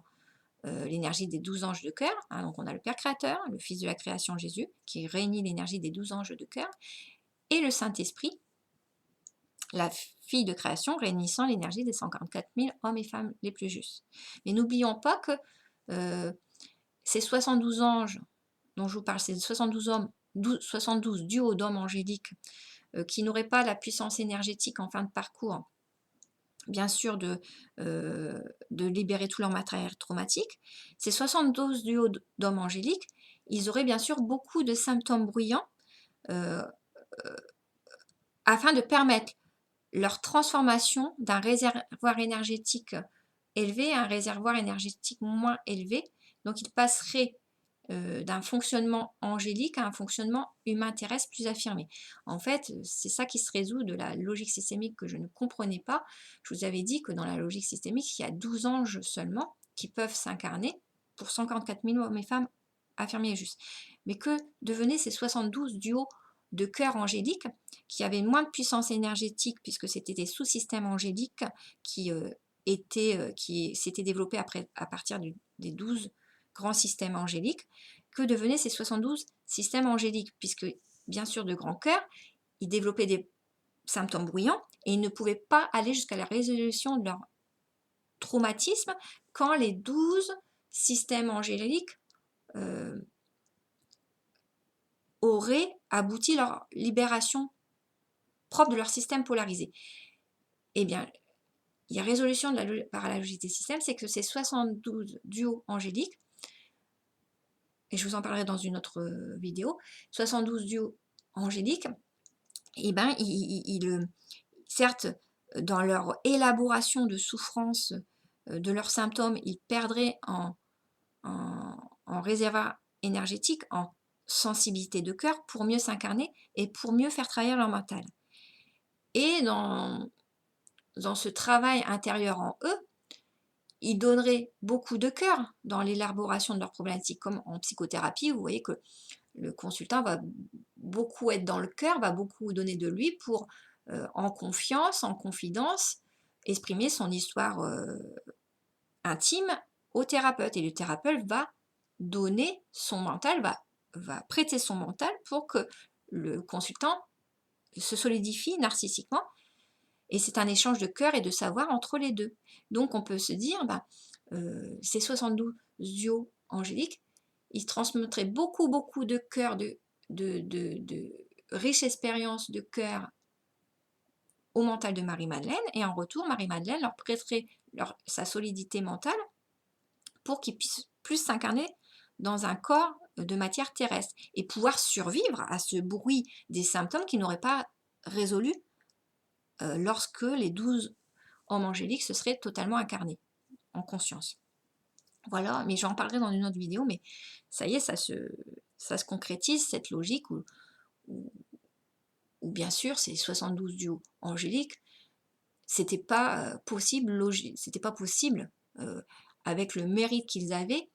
l'énergie des 12 anges de cœur. Hein, donc on a le Père créateur, le fils de la création Jésus, qui réunit l'énergie des 12 anges de cœur, et le Saint-Esprit, la fille de création réunissant l'énergie des 144 000 hommes et femmes les plus justes. Mais n'oublions pas que ces 72 anges dont je vous parle, ces 72 hommes, 72 duos d'hommes angéliques qui n'auraient pas la puissance énergétique en fin de parcours, bien sûr, de libérer tout leur matériel traumatique. Ces 72 duos d'hommes angéliques, ils auraient bien sûr beaucoup de symptômes bruyants afin de permettre leur transformation d'un réservoir énergétique élevé à un réservoir énergétique moins élevé. Donc, ils passeraient d'un fonctionnement angélique à un fonctionnement humain terrestre plus affirmé. En fait, c'est ça qui se résout de la logique systémique que je ne comprenais pas. Je vous avais dit que dans la logique systémique, il y a 12 anges seulement qui peuvent s'incarner pour 144 000 hommes et femmes affirmés et justes. Mais que devenaient ces 72 duos de cœurs angéliques qui avaient moins de puissance énergétique puisque c'était des sous-systèmes angéliques qui s'étaient développés à partir des 12 grands systèmes angéliques, que devenaient ces 72 systèmes angéliques, puisque bien sûr de grands cœurs, ils développaient des symptômes bruyants et ils ne pouvaient pas aller jusqu'à la résolution de leur traumatisme quand les 12 systèmes angéliques auraient abouti à leur libération propre de leur système polarisé. Eh bien, il y a résolution par la logique des systèmes, c'est que ces 72 duos angéliques, et je vous en parlerai dans une autre vidéo, 72 duos angéliques, eh ben, certes, dans leur élaboration de souffrance de leurs symptômes, ils perdraient en réservoir énergétique, en sensibilité de cœur pour mieux s'incarner et pour mieux faire travailler leur mental. Et dans ce travail intérieur en eux, ils donneraient beaucoup de cœur dans l'élaboration de leurs problématiques, comme en psychothérapie, vous voyez que le consultant va beaucoup être dans le cœur, va beaucoup donner de lui pour, en confiance, en confidence, exprimer son histoire intime au thérapeute. Et le thérapeute va donner son mental, va prêter son mental pour que le consultant se solidifie narcissiquement. Et c'est un échange de cœur et de savoir entre les deux. Donc on peut se dire, ces 72 duos angéliques, ils transmettraient beaucoup de cœur, de riche expérience de cœur au mental de Marie-Madeleine, et en retour, Marie-Madeleine leur prêterait sa solidité mentale pour qu'il puisse plus s'incarner dans un corps de matière terrestre et pouvoir survivre à ce bruit des symptômes qu'il n'aurait pas résolu lorsque les 12 hommes angéliques se seraient totalement incarnés en conscience. Voilà, mais j'en parlerai dans une autre vidéo, mais ça y est, ça se concrétise, cette logique où bien sûr, ces 72 duos angéliques, c'était pas possible, c'était pas possible avec le mérite qu'ils avaient,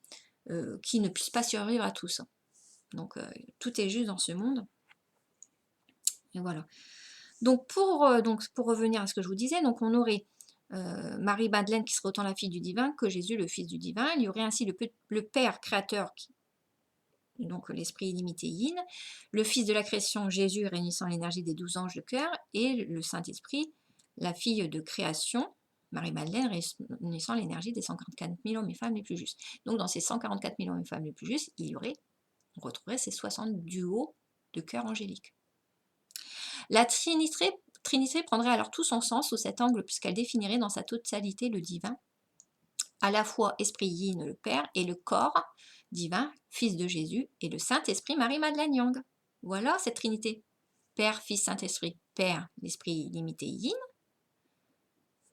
qu'ils ne puissent pas survivre à tout ça. Donc tout est juste dans ce monde. Et voilà. Donc pour revenir à ce que je vous disais, donc on aurait Marie-Madeleine qui serait autant la fille du divin que Jésus le fils du divin. Il y aurait ainsi le Père créateur, donc l'esprit illimité Yin, le fils de la création Jésus réunissant l'énergie des 12 anges de cœur, et le Saint-Esprit, la fille de création, Marie-Madeleine réunissant l'énergie des 144 000 hommes et femmes les plus justes. Donc dans ces 144 000 hommes et femmes les plus justes, on retrouverait ces 60 duos de cœur angélique. La Trinité prendrait alors tout son sens sous cet angle puisqu'elle définirait dans sa totalité le divin, à la fois esprit Yin, le Père, et le corps divin, Fils de Jésus, et le Saint-Esprit, Marie-Madeleine Yang. Voilà cette Trinité. Père, Fils, Saint-Esprit. Père, l'esprit illimité Yin.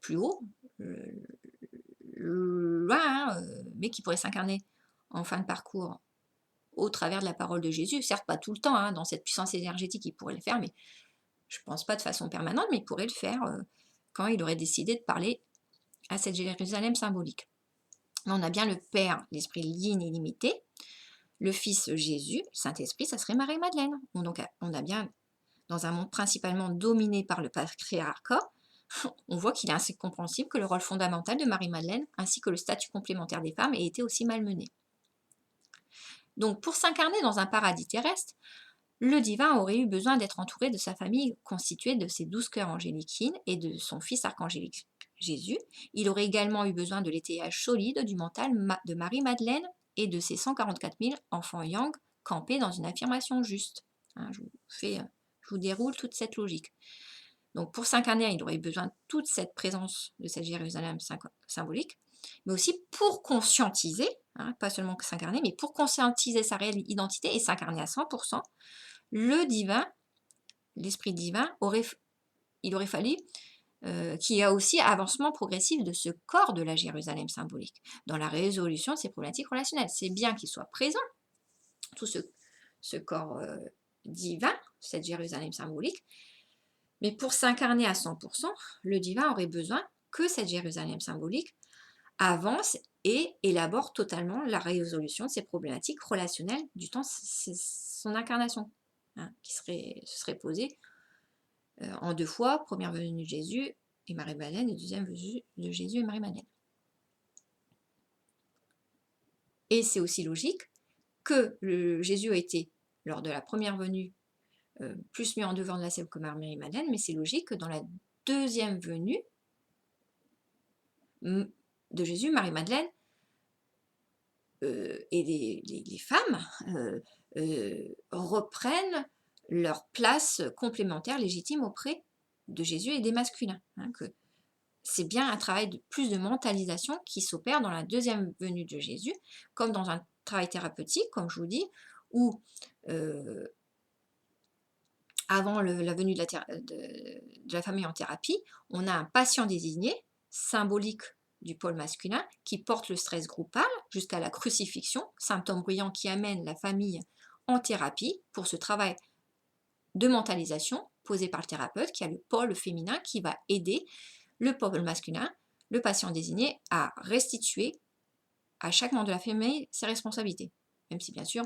Plus haut, loin, mais qui pourrait s'incarner en fin de parcours au travers de la parole de Jésus. Certes, pas tout le temps, dans cette puissance énergétique, il pourrait le faire, mais je ne pense pas de façon permanente, mais il pourrait le faire quand il aurait décidé de parler à cette Jérusalem symbolique. On a bien le Père, l'Esprit Yin illimité, le Fils Jésus, Saint-Esprit, ça serait Marie-Madeleine. Donc on a bien, dans un monde principalement dominé par le patriarcat, on voit qu'il est assez compréhensible que le rôle fondamental de Marie-Madeleine, ainsi que le statut complémentaire des femmes, ait été aussi malmené. Donc pour s'incarner dans un paradis terrestre, le divin aurait eu besoin d'être entouré de sa famille constituée de ses 12 cœurs angéliques Yin et de son fils archangélique Jésus. Il aurait également eu besoin de l'étayage solide du mental de Marie-Madeleine et de ses 144 000 enfants Yang campés dans une affirmation juste. Je vous déroule toute cette logique. Donc pour s'incarner, il aurait eu besoin de toute cette présence de cette Jérusalem symbolique, mais aussi pour conscientiser, pas seulement s'incarner, mais pour conscientiser sa réelle identité et s'incarner à 100%, le divin, l'esprit divin, il aurait fallu qu'il y ait aussi avancement progressif de ce corps de la Jérusalem symbolique dans la résolution de ces problématiques relationnelles. C'est bien qu'il soit présent, tout ce corps divin, cette Jérusalem symbolique, mais pour s'incarner à 100%, le divin aurait besoin que cette Jérusalem symbolique avance et élabore totalement la résolution de ces problématiques relationnelles du temps de son incarnation, qui se serait posée en 2 fois, première venue de Jésus et Marie-Madeleine, et deuxième venue de Jésus et Marie-Madeleine. Et c'est aussi logique que Jésus a été, lors de la première venue, plus mis en devant de la scène que Marie-Madeleine, mais c'est logique que dans la deuxième venue de Jésus, Marie-Madeleine et les femmes reprennent leur place complémentaire légitime auprès de Jésus et des masculins. Que c'est bien un travail de plus de mentalisation qui s'opère dans la deuxième venue de Jésus, comme dans un travail thérapeutique, comme je vous dis, où avant la venue de la famille en thérapie, on a un patient désigné, symbolique du pôle masculin, qui porte le stress groupal jusqu'à la crucifixion, symptôme bruyant qui amène la famille en thérapie pour ce travail de mentalisation posé par le thérapeute, qui a le pôle féminin qui va aider le pôle masculin, le patient désigné, à restituer à chaque membre de la famille ses responsabilités. Même si bien sûr,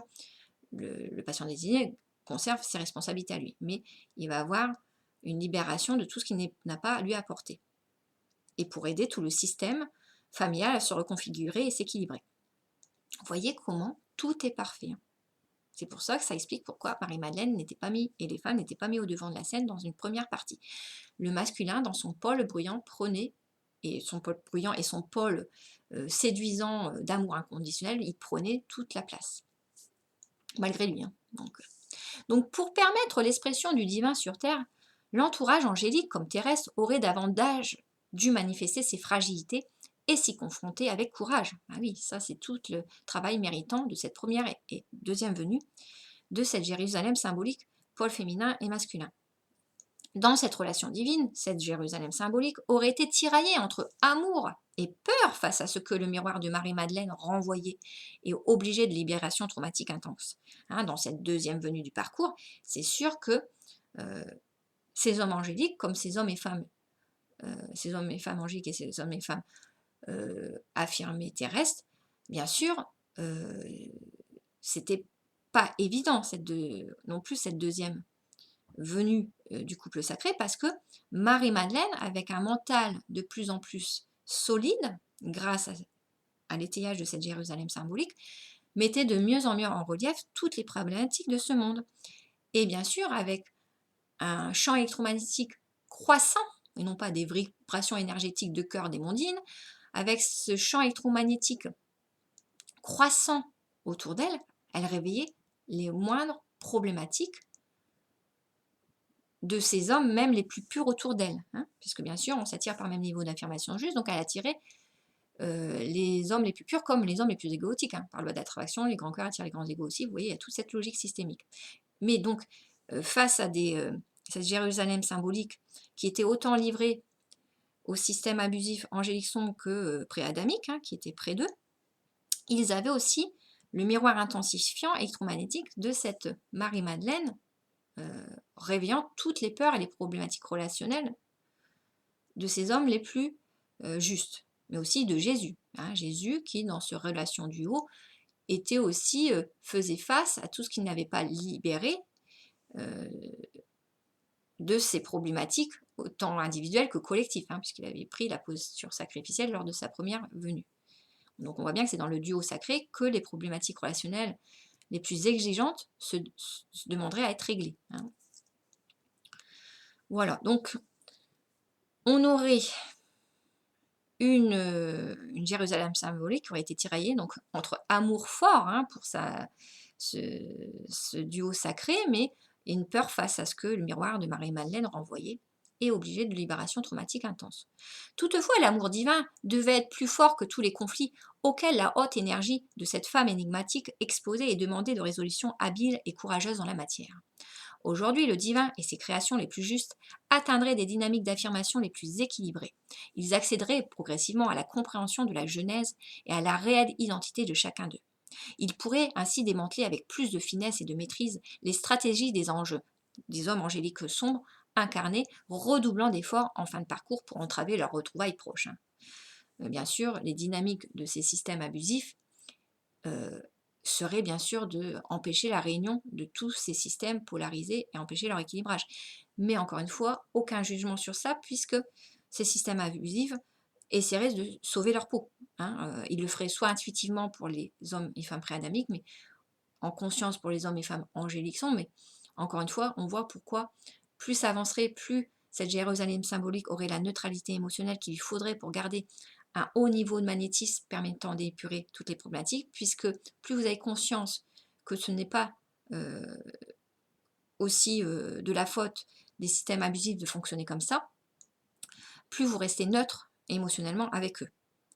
le patient désigné conserve ses responsabilités à lui, mais il va avoir une libération de tout ce qui n'a pas à lui apporter. Et pour aider tout le système familial à se reconfigurer et s'équilibrer. Vous voyez comment tout est parfait. C'est pour ça que ça explique pourquoi Marie-Madeleine n'était pas mis et les femmes n'étaient pas mis au devant de la scène dans une première partie. Le masculin, dans son pôle bruyant, prenait, et son pôle bruyant et son pôle séduisant d'amour inconditionnel, il prenait toute la place. Malgré lui. Donc pour permettre l'expression du divin sur Terre, l'entourage angélique comme terrestre aurait davantage dû manifester ses fragilités et s'y confronter avec courage. Ah oui, ça c'est tout le travail méritant de cette première et deuxième venue de cette Jérusalem symbolique, pôle féminin et masculin. Dans cette relation divine, cette Jérusalem symbolique aurait été tiraillée entre amour et peur face à ce que le miroir de Marie-Madeleine renvoyait et obligé de libération traumatique intense. Hein, dans cette deuxième venue du parcours, c'est sûr que euh, ces hommes angéliques, comme ces hommes et femmes angéliques et ces hommes et femmes affirmés terrestres, bien sûr, c'était pas évident non plus cette deuxième venue du couple sacré, parce que Marie-Madeleine, avec un mental de plus en plus solide, grâce à l'étayage de cette Jérusalem symbolique, mettait de mieux en mieux en relief toutes les problématiques de ce monde. Et bien sûr, avec un champ électromagnétique croissant, et non pas des vibrations énergétiques de cœur des mondines, avec ce champ électromagnétique croissant autour d'elle, elle réveillait les moindres problématiques de ces hommes, même les plus purs autour d'elle, hein, puisque bien sûr on s'attire par le même niveau d'affirmation juste, donc elle attirait les hommes les plus purs comme les hommes les plus égotiques, hein, par loi d'attraction, les grands cœurs attirent les grands égos aussi, vous voyez, il y a toute cette logique systémique. Mais donc, face à cette Jérusalem symbolique qui était autant livrée au système abusif angélique sombre que pré-adamique, hein, qui était près d'eux, ils avaient aussi le miroir intensifiant électromagnétique de cette Marie-Madeleine, réveillant toutes les peurs et les problématiques relationnelles de ces hommes les plus justes, mais aussi de Jésus. Hein, Jésus qui, dans ce relation du haut, était aussi, faisait face à tout ce qu'il n'avait pas libéré de ses problématiques, autant individuelles que collectives, hein, puisqu'il avait pris la posture sacrificielle lors de sa première venue. Donc on voit bien que c'est dans le duo sacré que les problématiques relationnelles les plus exigeantes se demanderaient à être réglées. Hein. Voilà, donc on aurait une Jérusalem symbolique qui aurait été tiraillée donc, entre amour fort, hein, pour ce duo sacré, mais une peur face à ce que le miroir de Marie-Madeleine renvoyait et obligé de libération traumatique intense. Toutefois, l'amour divin devait être plus fort que tous les conflits auxquels la haute énergie de cette femme énigmatique exposait et demandait de résolution habile et courageuse en la matière. Aujourd'hui, le divin et ses créations les plus justes atteindraient des dynamiques d'affirmation les plus équilibrées. Ils accéderaient progressivement à la compréhension de la Genèse et à la réelle identité de chacun d'eux. Ils pourraient ainsi démanteler avec plus de finesse et de maîtrise les stratégies des enjeux, des hommes angéliques sombres, incarnés, redoublant d'efforts en fin de parcours pour entraver leur retrouvaille prochain. Bien sûr, les dynamiques de ces systèmes abusifs serait bien sûr d'empêcher la réunion de tous ces systèmes polarisés et empêcher leur équilibrage. Mais encore une fois, aucun jugement sur ça, puisque ces systèmes abusifs essaieraient de sauver leur peau. Hein. Ils le feraient soit intuitivement pour les hommes et femmes pré-adamiques, mais en conscience pour les hommes et femmes angéliques sont. Mais encore une fois, on voit pourquoi plus ça avancerait, plus cette Jérusalem symbolique aurait la neutralité émotionnelle qu'il lui faudrait pour garder un haut niveau de magnétisme permettant d'épurer toutes les problématiques, puisque plus vous avez conscience que ce n'est pas aussi de la faute des systèmes abusifs de fonctionner comme ça, plus vous restez neutre émotionnellement avec eux.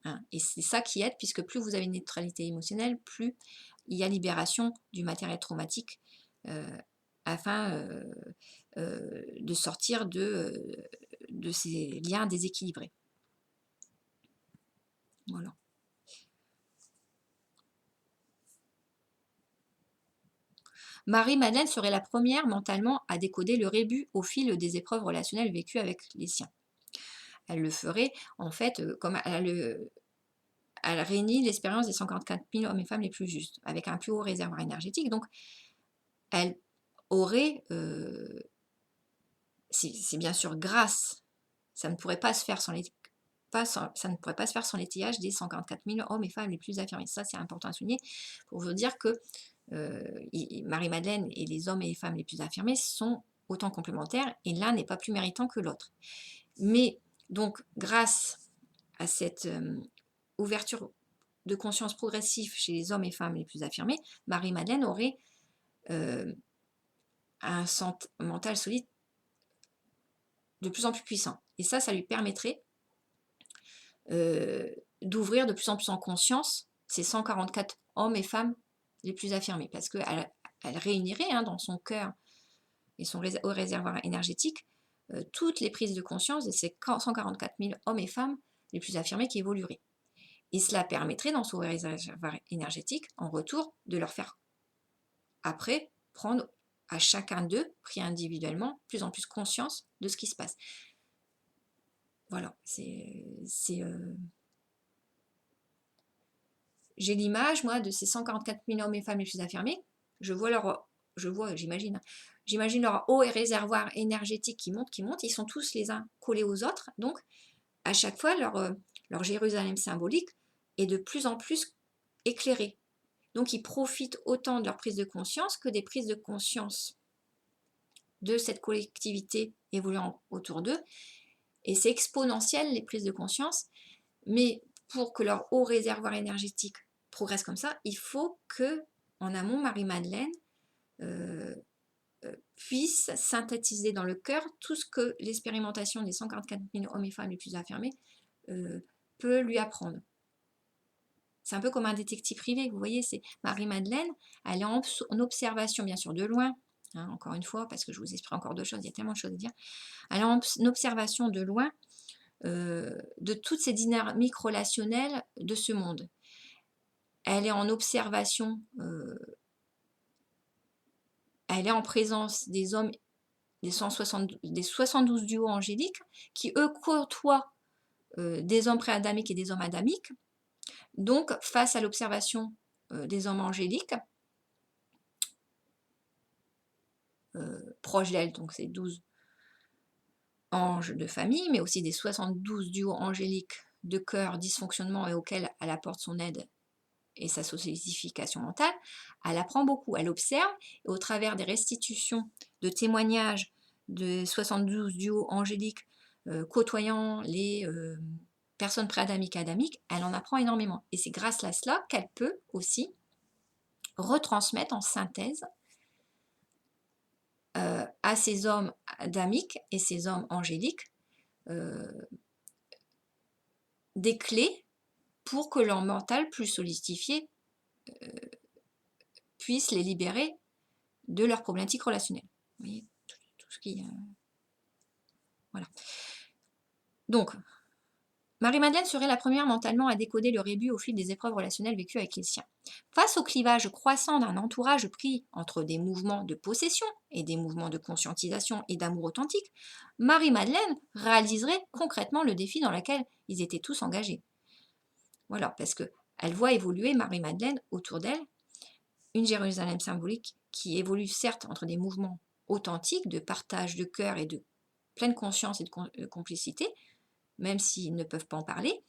Hein. Et c'est ça qui aide, puisque plus vous avez une neutralité émotionnelle, plus il y a libération du matériel traumatique afin de sortir de ces liens déséquilibrés. Voilà. Marie-Madeleine serait la première mentalement à décoder le rébut au fil des épreuves relationnelles vécues avec les siens. Elle le ferait, en fait, comme elle réunit l'expérience des 144 000 hommes et femmes les plus justes, avec un plus haut réservoir énergétique. Donc, elle aurait, c'est bien sûr grâce, ça ne pourrait pas se faire sans l'étayage des 144 000 hommes et femmes les plus affirmés. Ça, c'est important à souligner pour vous dire que Marie-Madeleine et les hommes et les femmes les plus affirmés sont autant complémentaires et l'un n'est pas plus méritant que l'autre. Mais donc, grâce à cette ouverture de conscience progressive chez les hommes et femmes les plus affirmés, Marie-Madeleine aurait un mental solide de plus en plus puissant. Et ça lui permettrait d'ouvrir de plus en plus en conscience ces 144 hommes et femmes les plus affirmés, parce qu'elle réunirait dans son cœur et son réservoir énergétique toutes les prises de conscience de ces 144 000 hommes et femmes les plus affirmés qui évolueraient. Et cela permettrait dans son réservoir énergétique, en retour, de leur faire après prendre à chacun d'eux, pris individuellement, plus en plus conscience de ce qui se passe. Voilà, j'ai l'image, moi, de ces 144 000 hommes et femmes les plus affirmés. J'imagine leur haut et réservoir énergétique qui monte. Ils sont tous les uns collés aux autres. Donc, à chaque fois, leur Jérusalem symbolique est de plus en plus éclairée. Donc, ils profitent autant de leur prise de conscience que des prises de conscience de cette collectivité évoluant autour d'eux. Et c'est exponentiel, les prises de conscience. Mais pour que leur haut réservoir énergétique progresse comme ça, il faut que, en amont, Marie-Madeleine puisse synthétiser dans le cœur tout ce que l'expérimentation des 144 000 hommes et femmes les plus affirmés peut lui apprendre. C'est un peu comme un détective privé, vous voyez, c'est Marie-Madeleine, elle est en observation, bien sûr, de loin, encore une fois, parce que je vous explique encore deux choses, il y a tellement de choses à dire. Elle est en observation de loin de toutes ces dynamiques relationnelles de ce monde. Elle est en observation, elle est en présence des hommes, des 72 duos angéliques, qui eux côtoient des hommes préadamiques et des hommes adamiques. Donc, face à l'observation des hommes angéliques, proches d'elle, donc c'est 12 anges de famille, mais aussi des 72 duos angéliques de cœur, dysfonctionnement et auxquels elle apporte son aide et sa solidification mentale, elle apprend beaucoup, elle observe, et au travers des restitutions de témoignages de 72 duos angéliques côtoyant les personnes préadamiques et adamiques, elle en apprend énormément. Et c'est grâce à cela qu'elle peut aussi retransmettre en synthèse à ces hommes adamiques et ces hommes angéliques des clés pour que leur mental plus solidifié puisse les libérer de leurs problématiques relationnelles. Vous voyez, tout ce qui... voilà. Donc, Marie-Madeleine serait la première mentalement à décoder le rébut au fil des épreuves relationnelles vécues avec les siens. Face au clivage croissant d'un entourage pris entre des mouvements de possession et des mouvements de conscientisation et d'amour authentique, Marie-Madeleine réaliserait concrètement le défi dans lequel ils étaient tous engagés. Voilà, parce qu'elle voit évoluer Marie-Madeleine autour d'elle, une Jérusalem symbolique qui évolue certes entre des mouvements authentiques de partage de cœur et de pleine conscience et de complicité, même s'ils ne peuvent pas en parler,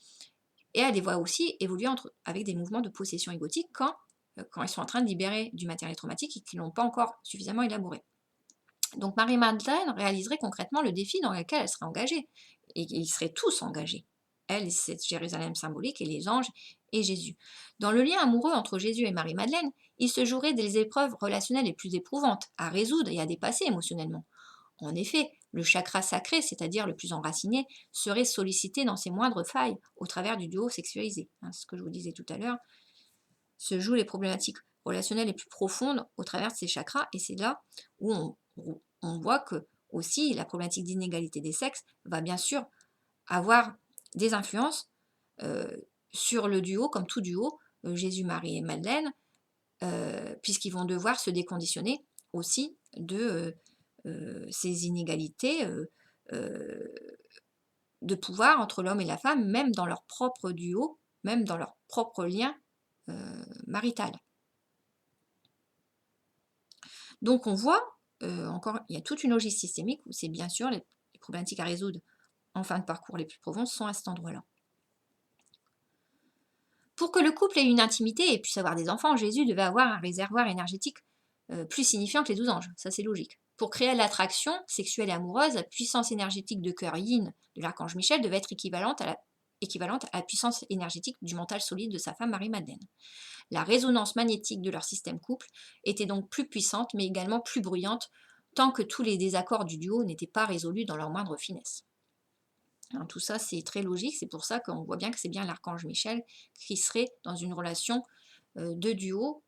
et elle les voit aussi évoluer avec des mouvements de possession égotique quand ils sont en train de libérer du matériel traumatique et qu'ils n'ont pas encore suffisamment élaboré. Donc Marie-Madeleine réaliserait concrètement le défi dans lequel elle serait engagée, et ils seraient tous engagés. Elle, cette Jérusalem symbolique, et les anges, et Jésus. Dans le lien amoureux entre Jésus et Marie-Madeleine, il se jouerait des épreuves relationnelles les plus éprouvantes, à résoudre et à dépasser émotionnellement. En effet, le chakra sacré, c'est-à-dire le plus enraciné, serait sollicité dans ses moindres failles au travers du duo sexualisé. Ce que je vous disais tout à l'heure, se jouent les problématiques relationnelles les plus profondes au travers de ces chakras, et c'est là où on voit que aussi la problématique d'inégalité des sexes va bien sûr avoir des influences sur le duo, comme tout duo, Jésus, Marie et Madeleine, puisqu'ils vont devoir se déconditionner aussi de ces inégalités de pouvoir entre l'homme et la femme, même dans leur propre duo, même dans leur propre lien marital. Donc on voit, encore, il y a toute une logique systémique où c'est bien sûr les problématiques à résoudre en fin de parcours les plus profondes sont à cet endroit-là. Pour que le couple ait une intimité et puisse avoir des enfants, Jésus devait avoir un réservoir énergétique plus signifiant que les 12 anges, ça c'est logique. Pour créer l'attraction sexuelle et amoureuse, la puissance énergétique de cœur yin de l'archange Michel devait être équivalente à la puissance énergétique du mental solide de sa femme Marie-Madeleine. La résonance magnétique de leur système couple était donc plus puissante, mais également plus bruyante, tant que tous les désaccords du duo n'étaient pas résolus dans leur moindre finesse. Hein, tout ça, c'est très logique. C'est pour ça qu'on voit bien que c'est bien l'archange Michel qui serait dans une relation de duo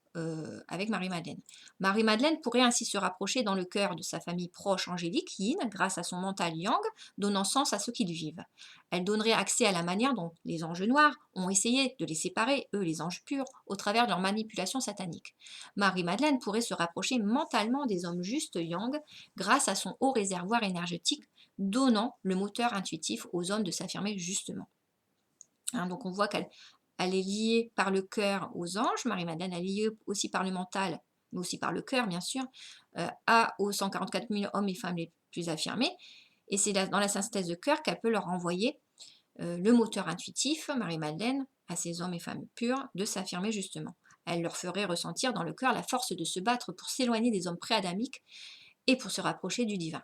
avec Marie-Madeleine. Marie-Madeleine pourrait ainsi se rapprocher dans le cœur de sa famille proche angélique, Yin, grâce à son mental Yang, donnant sens à ce qu'ils vivent. Elle donnerait accès à la manière dont les anges noirs ont essayé de les séparer, eux les anges purs, au travers de leur manipulation satanique. Marie-Madeleine pourrait se rapprocher mentalement des hommes justes Yang grâce à son haut réservoir énergétique, donnant le moteur intuitif aux hommes de s'affirmer justement. Hein, donc on voit qu'elle est liée par le cœur aux anges, Marie-Madeleine, elle est liée aussi par le mental, mais aussi par le cœur, bien sûr, aux 144 000 hommes et femmes les plus affirmés. Et c'est dans la synthèse de cœur qu'elle peut leur envoyer le moteur intuitif, Marie-Madeleine, à ces hommes et femmes purs, de s'affirmer justement. Elle leur ferait ressentir dans le cœur la force de se battre pour s'éloigner des hommes pré-adamiques et pour se rapprocher du divin.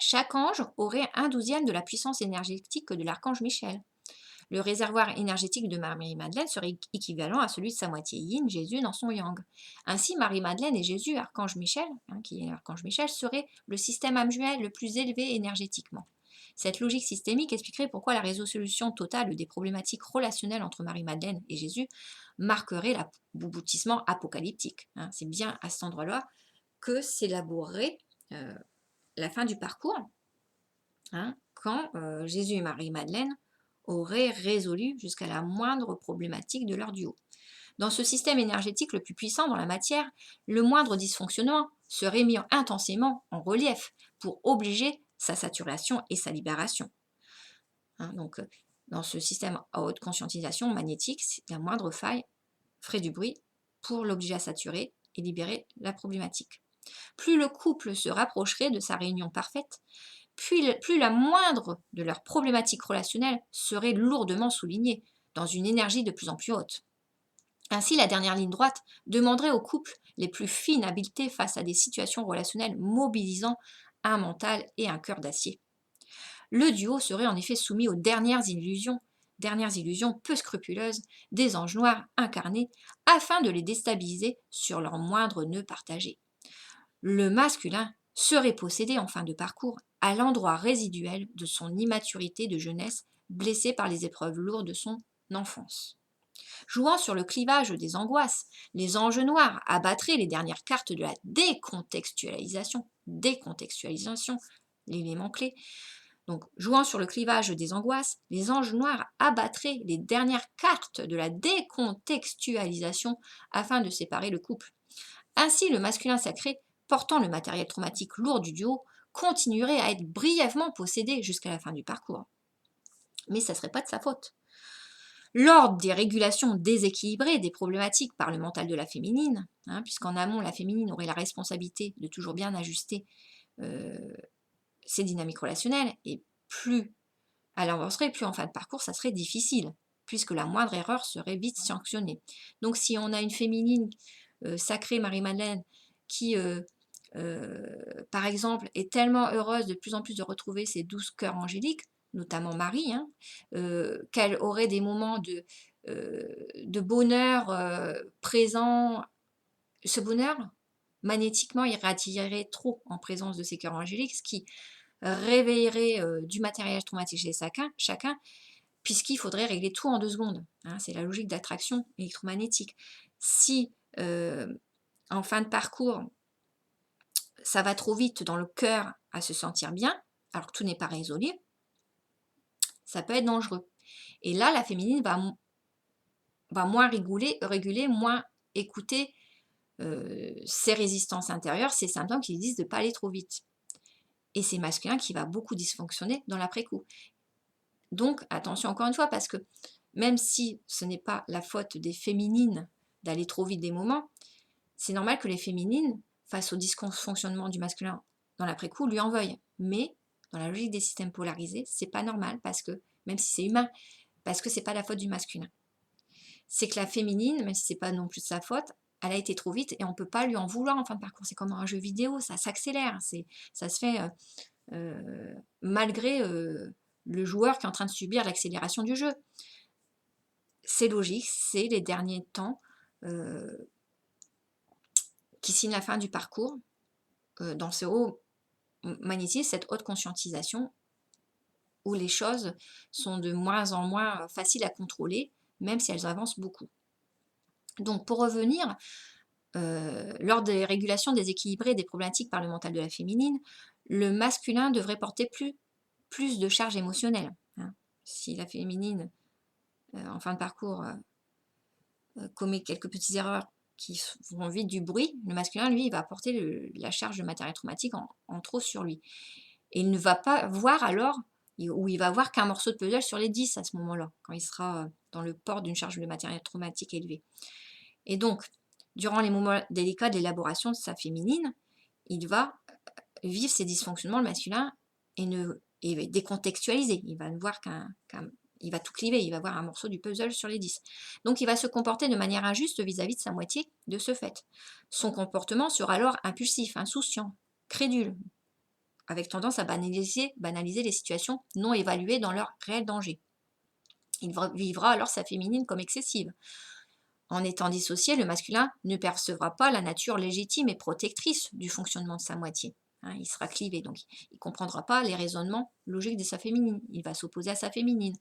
Chaque ange aurait 1/12 de la puissance énergétique de l'archange Michel. Le réservoir énergétique de Marie-Madeleine serait équivalent à celui de sa moitié yin, Jésus, dans son yang. Ainsi, Marie-Madeleine et Jésus, archange Michel, qui est l'archange Michel, seraient le système âme jumelle le plus élevé énergétiquement. Cette logique systémique expliquerait pourquoi la résolution totale des problématiques relationnelles entre Marie-Madeleine et Jésus marquerait l'aboutissement apocalyptique. C'est bien à cet endroit-là que s'élaborerait la fin du parcours, quand Jésus et Marie-Madeleine auraient résolu jusqu'à la moindre problématique de leur duo. Dans ce système énergétique le plus puissant dans la matière, le moindre dysfonctionnement serait mis intensément en relief pour obliger sa saturation et sa libération. Donc, dans ce système à haute conscientisation magnétique, la moindre faille ferait du bruit pour l'obliger à saturer et libérer la problématique. Plus le couple se rapprocherait de sa réunion parfaite, plus la moindre de leurs problématiques relationnelles serait lourdement soulignée, dans une énergie de plus en plus haute. Ainsi, la dernière ligne droite demanderait au couple les plus fines habiletés face à des situations relationnelles mobilisant un mental et un cœur d'acier. Le duo serait en effet soumis aux dernières illusions peu scrupuleuses des anges noirs incarnés afin de les déstabiliser sur leur moindre nœud partagé. Le masculin serait possédé en fin de parcours à l'endroit résiduel de son immaturité de jeunesse blessée par les épreuves lourdes de son enfance. Jouant sur le clivage des angoisses, les anges noirs abattraient les dernières cartes de la décontextualisation, l'élément clé. Donc, jouant sur le clivage des angoisses, les anges noirs abattraient les dernières cartes de la décontextualisation afin de séparer le couple. Ainsi, le masculin sacré, portant le matériel traumatique lourd du duo, continuerait à être brièvement possédé jusqu'à la fin du parcours. Mais ça ne serait pas de sa faute. Lors des régulations déséquilibrées des problématiques par le mental de la féminine, puisqu'en amont, la féminine aurait la responsabilité de toujours bien ajuster ses dynamiques relationnelles, et plus elle avancerait, plus en fin de parcours, ça serait difficile, puisque la moindre erreur serait vite sanctionnée. Donc si on a une féminine sacrée, Marie-Madeleine, qui, par exemple, est tellement heureuse de plus en plus de retrouver ses 12 cœurs angéliques, notamment Marie, qu'elle aurait des moments de bonheur présent. Ce bonheur, magnétiquement, irradierait trop en présence de ces cœurs angéliques, ce qui réveillerait du matériel traumatique chez chacun, puisqu'il faudrait régler tout en 2 secondes. C'est la logique d'attraction électromagnétique. Si en fin de parcours, ça va trop vite dans le cœur à se sentir bien, alors que tout n'est pas résolu, ça peut être dangereux. Et là, la féminine va moins réguler, moins écouter ses résistances intérieures, ses symptômes qui lui disent de ne pas aller trop vite. Et c'est masculin qui va beaucoup dysfonctionner dans l'après-coup. Donc, attention encore une fois, parce que même si ce n'est pas la faute des féminines d'aller trop vite des moments, c'est normal que les féminines, face au dysfonctionnement du masculin dans l'après-coup, lui en veuillent. Mais, dans la logique des systèmes polarisés, c'est pas normal, parce que, même si c'est humain, parce que c'est pas la faute du masculin. C'est que la féminine, même si c'est pas non plus de sa faute, elle a été trop vite et on peut pas lui en vouloir en fin de parcours. C'est comme un jeu vidéo, ça s'accélère, ça se fait malgré le joueur qui est en train de subir l'accélération du jeu. C'est logique, c'est les derniers temps qui signent la fin du parcours dans ce haut magnétisme, cette haute conscientisation où les choses sont de moins en moins faciles à contrôler, même si elles avancent beaucoup. Donc pour revenir, lors des régulations déséquilibrées des problématiques par le mental de la féminine, le masculin devrait porter plus de charge émotionnelle, hein. Si la féminine, en fin de parcours, commet quelques petites erreurs qui font vite du bruit, le masculin, lui, il va porter la charge de matériel traumatique en trop sur lui. Et il ne va pas voir alors, ou il va voir qu'un morceau de puzzle sur les 10 à ce moment-là, quand il sera dans le port d'une charge de matériel traumatique élevée. Et donc, durant les moments délicats d'élaboration de sa féminine, il va vivre ces dysfonctionnements, le masculin, et va décontextualiser. Il va ne voir il va tout cliver, il va voir un morceau du puzzle sur les 10. Donc il va se comporter de manière injuste vis-à-vis de sa moitié de ce fait. Son comportement sera alors impulsif, insouciant, crédule, avec tendance à banaliser les situations non évaluées dans leur réel danger. Il vivra alors sa féminine comme excessive. En étant dissocié, le masculin ne percevra pas la nature légitime et protectrice du fonctionnement de sa moitié. Hein, il sera clivé, donc il ne comprendra pas les raisonnements logiques de sa féminine. Il va s'opposer à sa féminine.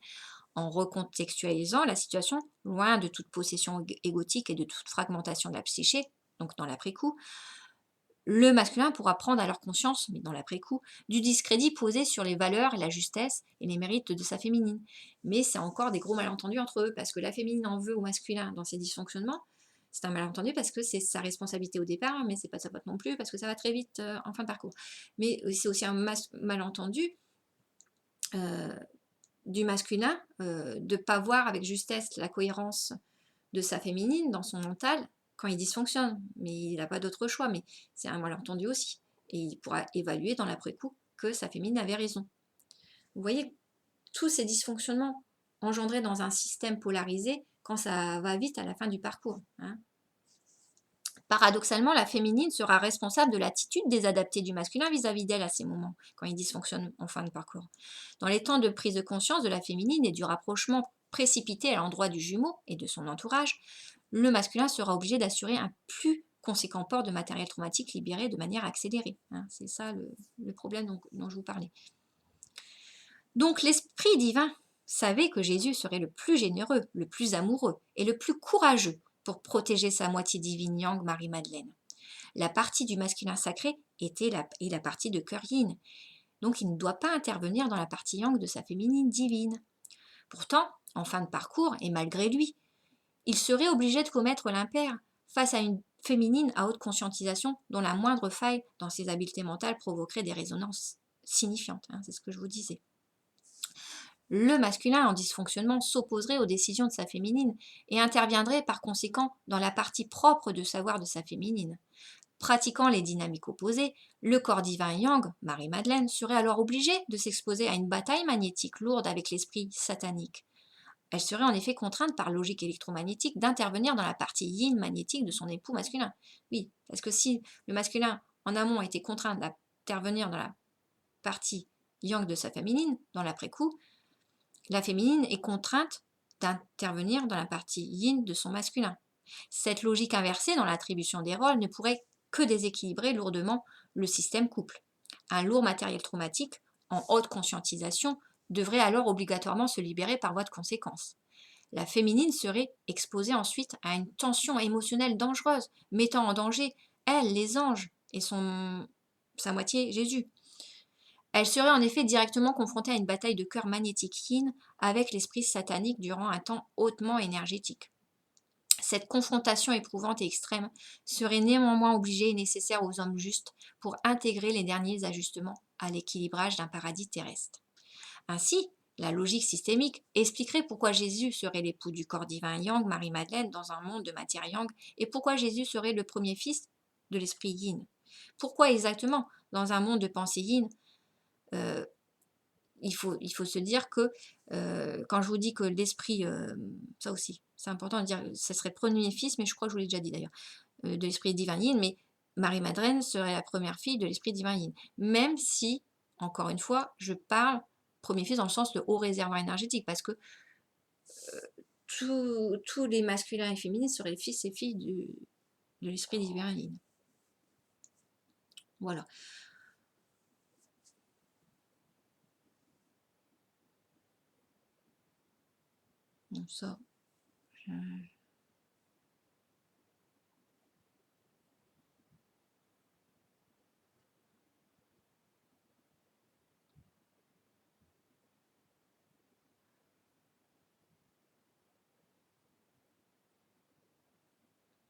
En recontextualisant la situation, loin de toute possession égotique et de toute fragmentation de la psyché, donc dans l'après-coup, le masculin pourra prendre alors conscience, mais dans l'après-coup, du discrédit posé sur les valeurs, la justesse et les mérites de sa féminine. Mais c'est encore des gros malentendus entre eux, parce que la féminine en veut au masculin dans ses dysfonctionnements. C'est un malentendu parce que c'est sa responsabilité au départ, mais c'est pas sa faute non plus, parce que ça va très vite en fin de parcours. Mais c'est aussi un malentendu du masculin de ne pas voir avec justesse la cohérence de sa féminine dans son mental quand il dysfonctionne. Mais il n'a pas d'autre choix, mais c'est un malentendu aussi. Et il pourra évaluer dans l'après-coup que sa féminine avait raison. Vous voyez, tous ces dysfonctionnements engendrés dans un système polarisé quand ça va vite à la fin du parcours, hein. Paradoxalement, la féminine sera responsable de l'attitude désadaptée du masculin vis-à-vis d'elle à ces moments, quand il dysfonctionne en fin de parcours. Dans les temps de prise de conscience de la féminine et du rapprochement précipité à l'endroit du jumeau et de son entourage, le masculin sera obligé d'assurer un plus conséquent port de matériel traumatique libéré de manière accélérée, hein. C'est ça le problème dont je vous parlais. Donc l'Esprit divin savait que Jésus serait le plus généreux, le plus amoureux et le plus courageux pour protéger sa moitié divine Yang, Marie-Madeleine. La partie du masculin sacré était la partie de cœur yin, donc il ne doit pas intervenir dans la partie Yang de sa féminine divine. Pourtant, en fin de parcours, et malgré lui, il serait obligé de commettre l'impair face à une féminine à haute conscientisation dont la moindre faille dans ses habiletés mentales provoquerait des résonances signifiantes, hein, c'est ce que je vous disais. Le masculin en dysfonctionnement s'opposerait aux décisions de sa féminine et interviendrait par conséquent dans la partie propre de savoir de sa féminine. Pratiquant les dynamiques opposées, le corps divin Yang, Marie-Madeleine, serait alors obligé de s'exposer à une bataille magnétique lourde avec l'esprit satanique. Elle serait en effet contrainte par logique électromagnétique d'intervenir dans la partie yin magnétique de son époux masculin. Oui, parce que si le masculin en amont était contraint d'intervenir dans la partie yang de sa féminine, dans l'après-coup, la féminine est contrainte d'intervenir dans la partie yin de son masculin. Cette logique inversée dans l'attribution des rôles ne pourrait que déséquilibrer lourdement le système couple. Un lourd matériel traumatique, en haute conscientisation, devrait alors obligatoirement se libérer par voie de conséquence. La féminine serait exposée ensuite à une tension émotionnelle dangereuse, mettant en danger, elle, les anges, et sa moitié, Jésus. Elle serait en effet directement confrontée à une bataille de cœur magnétique yin avec l'esprit satanique durant un temps hautement énergétique. Cette confrontation éprouvante et extrême serait néanmoins obligée et nécessaire aux hommes justes pour intégrer les derniers ajustements à l'équilibrage d'un paradis terrestre. Ainsi, la logique systémique expliquerait pourquoi Jésus serait l'époux du corps divin Yang, Marie-Madeleine, dans un monde de matière Yang, et pourquoi Jésus serait le premier fils de l'esprit Yin. Pourquoi exactement, dans un monde de pensée Yin, euh, il faut se dire que quand je vous dis que l'esprit, ça aussi, c'est important de dire, ce serait premier fils, mais je crois que je vous l'ai déjà dit d'ailleurs, de l'esprit divin Yin, mais Marie-Madeleine serait la première fille de l'esprit divin Yin. Même si, encore une fois, je parle premier fils dans le sens de haut réservoir énergétique, parce que tous les masculins et féminines seraient fils et filles de l'esprit divin Yin. Voilà. Donc ça, je-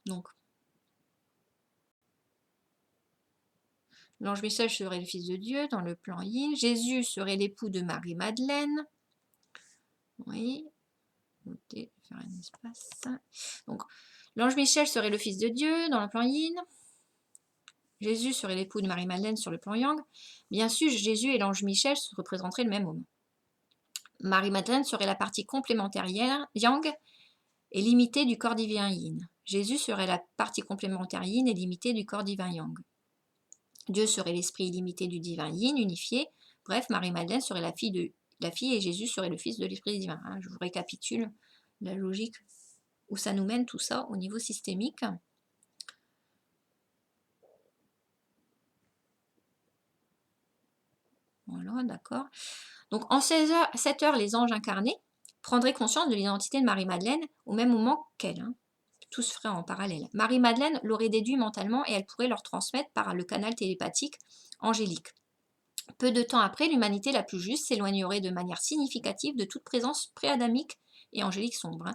donc l'ange Michel serait le fils de Dieu dans le plan yin. Jésus serait l'époux de Marie-Madeleine. Oui, notez, faire un espace. Donc, l'ange Michel serait le fils de Dieu dans le plan yin. Jésus serait l'époux de Marie-Madeleine sur le plan yang. Bien sûr, Jésus et l'ange Michel se représenteraient le même homme. Marie-Madeleine serait la partie complémentaire yang et limitée du corps divin yin. Jésus serait la partie complémentaire yin et limitée du corps divin yang. Dieu serait l'esprit illimité du divin yin unifié. Bref, Marie-Madeleine serait la fille et Jésus serait le fils de l'esprit divin. Je vous récapitule la logique où ça nous mène tout ça au niveau systémique. Voilà, d'accord. Donc en 7 heures, les anges incarnés prendraient conscience de l'identité de Marie-Madeleine au même moment qu'elle. Tout se ferait en parallèle. Marie-Madeleine l'aurait déduit mentalement et elle pourrait leur transmettre par le canal télépathique angélique. Peu de temps après, l'humanité la plus juste s'éloignerait de manière significative de toute présence pré-adamique et angélique sombre.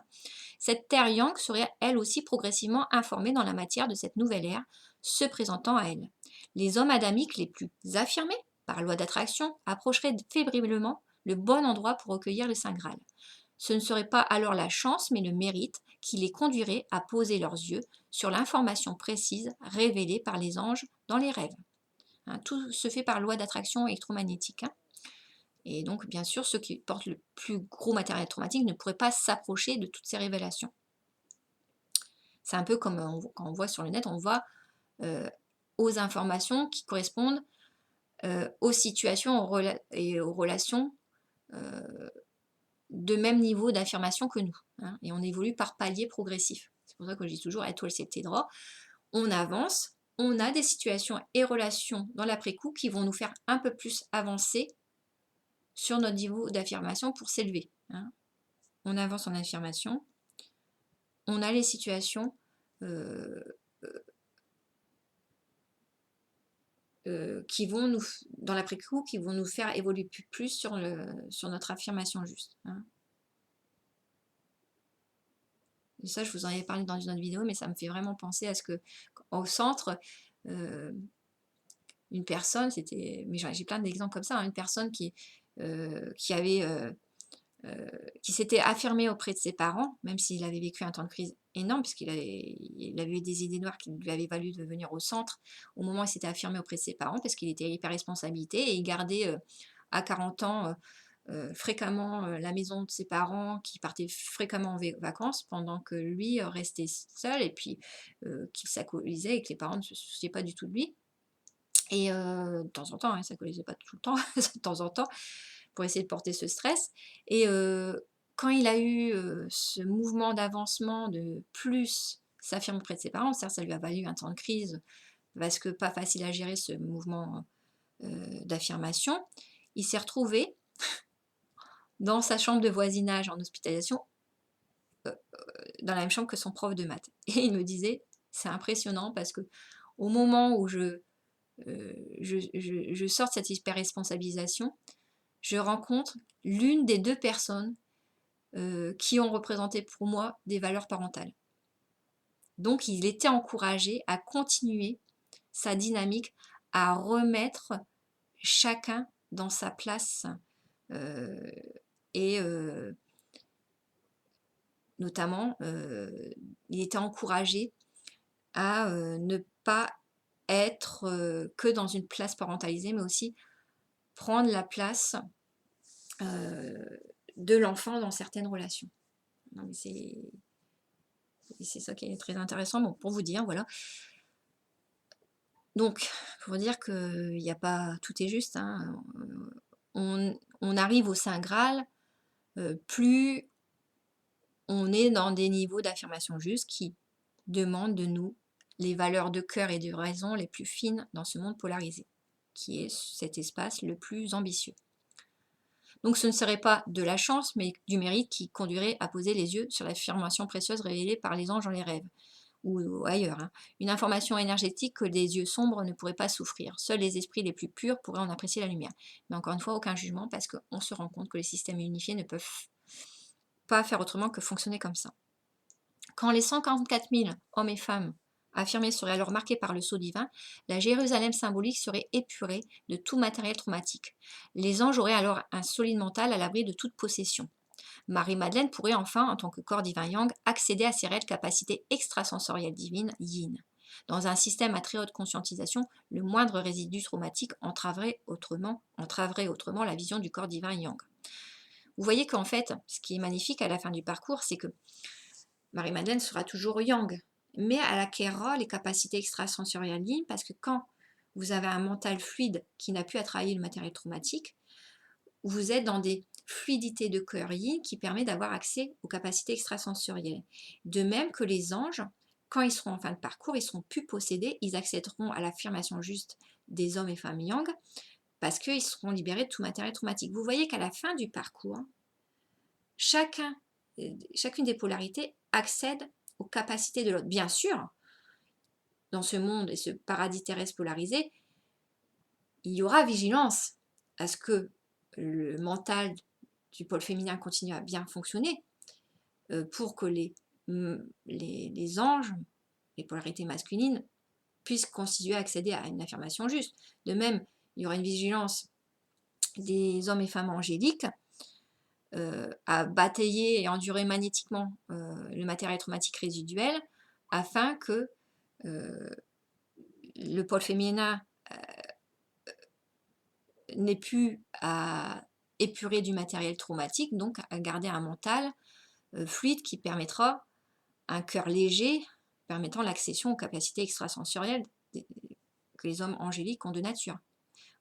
Cette terre yang serait elle aussi progressivement informée dans la matière de cette nouvelle ère se présentant à elle. Les hommes adamiques les plus affirmés, par loi d'attraction, approcheraient fébrilement le bon endroit pour recueillir le Saint Graal. Ce ne serait pas alors la chance, mais le mérite qui les conduirait à poser leurs yeux sur l'information précise révélée par les anges dans les rêves. Tout se fait par loi d'attraction électromagnétique. Et donc, bien sûr, ceux qui portent le plus gros matériel électromagnétique ne pourraient pas s'approcher de toutes ces révélations. C'est un peu comme quand on voit sur le net, on voit aux informations qui correspondent aux situations et aux relations de même niveau d'affirmation que nous. Et on évolue par paliers progressifs. C'est pour ça que je dis toujours étoile septédra. On avance, on a des situations et relations dans l'après-coup qui vont nous faire un peu plus avancer sur notre niveau d'affirmation pour s'élever. On avance en affirmation, on a les situations qui vont nous, dans l'après-coup, qui vont nous faire évoluer plus sur notre affirmation juste. Et ça, je vous en avais parlé dans une autre vidéo, mais ça me fait vraiment penser à ce que, au centre, une personne, mais j'ai plein d'exemples comme ça, une personne qui s'était affirmé auprès de ses parents, même s'il avait vécu un temps de crise énorme, puisqu'il avait eu des idées noires qui lui avaient valu de venir au centre, au moment où il s'était affirmé auprès de ses parents, parce qu'il était hyper responsabilité, et il gardait à 40 ans fréquemment la maison de ses parents, qui partaient fréquemment en vacances, pendant que lui restait seul, et puis qu'il s'alcoolisait, et que les parents ne se souciaient pas du tout de lui. Et de temps en temps, ça ne collait pas tout le temps, de temps en temps, pour essayer de porter ce stress. Et quand il a eu ce mouvement d'avancement de plus s'affirmer auprès de ses parents, certes, ça lui a valu un temps de crise, parce que pas facile à gérer ce mouvement d'affirmation, il s'est retrouvé dans sa chambre de voisinage en hospitalisation, dans la même chambre que son prof de maths. Et il me disait, c'est impressionnant parce que au moment où je sors de cette hyper-responsabilisation, je rencontre l'une des deux personnes qui ont représenté pour moi des valeurs parentales. Donc il était encouragé à continuer sa dynamique, à remettre chacun dans sa place et notamment il était encouragé à ne pas être que dans une place parentalisée, mais aussi prendre la place de l'enfant dans certaines relations. C'est ça qui est très intéressant, bon, pour vous dire, voilà. Donc, pour dire qu'il n'y a pas, tout est juste, on arrive au Saint Graal, plus on est dans des niveaux d'affirmation juste qui demandent de nous les valeurs de cœur et de raison les plus fines dans ce monde polarisé, qui est cet espace le plus ambitieux. Donc ce ne serait pas de la chance, mais du mérite qui conduirait à poser les yeux sur l'affirmation précieuse révélée par les anges dans les rêves, ou ailleurs, hein. Une information énergétique que des yeux sombres ne pourraient pas souffrir. Seuls les esprits les plus purs pourraient en apprécier la lumière. Mais encore une fois, aucun jugement, parce qu'on se rend compte que les systèmes unifiés ne peuvent pas faire autrement que fonctionner comme ça. Quand les 144 000 hommes et femmes affirmés seraient alors marqués par le sceau divin, la Jérusalem symbolique serait épurée de tout matériel traumatique. Les anges auraient alors un solide mental à l'abri de toute possession. Marie-Madeleine pourrait enfin, en tant que corps divin yang, accéder à ses réelles capacités extrasensorielles divines yin. Dans un système à très haute conscientisation, le moindre résidu traumatique entraverait autrement la vision du corps divin yang. Vous voyez qu'en fait, ce qui est magnifique à la fin du parcours, c'est que Marie-Madeleine sera toujours yang, mais elle acquérera les capacités extrasensorielles yin, parce que quand vous avez un mental fluide qui n'a plus à travailler le matériel traumatique, vous êtes dans des fluidités de cœur yin qui permet d'avoir accès aux capacités extrasensorielles. De même que les anges, quand ils seront en fin de parcours, ils seront plus possédés, ils accéderont à l'affirmation juste des hommes et femmes yang, parce qu'ils seront libérés de tout matériel traumatique. Vous voyez qu'à la fin du parcours, chacune des polarités accède aux capacités de l'autre. Bien sûr, dans ce monde et ce paradis terrestre polarisé, il y aura vigilance à ce que le mental du pôle féminin continue à bien fonctionner, pour que les anges, les polarités masculines, puissent continuer à accéder à une affirmation juste. De même, il y aura une vigilance des hommes et femmes angéliques à batailler et endurer magnétiquement le matériel traumatique résiduel, afin que le pôle féminin n'ait plus à épurer du matériel traumatique, donc à garder un mental fluide qui permettra un cœur léger, permettant l'accession aux capacités extrasensorielles que les hommes angéliques ont de nature.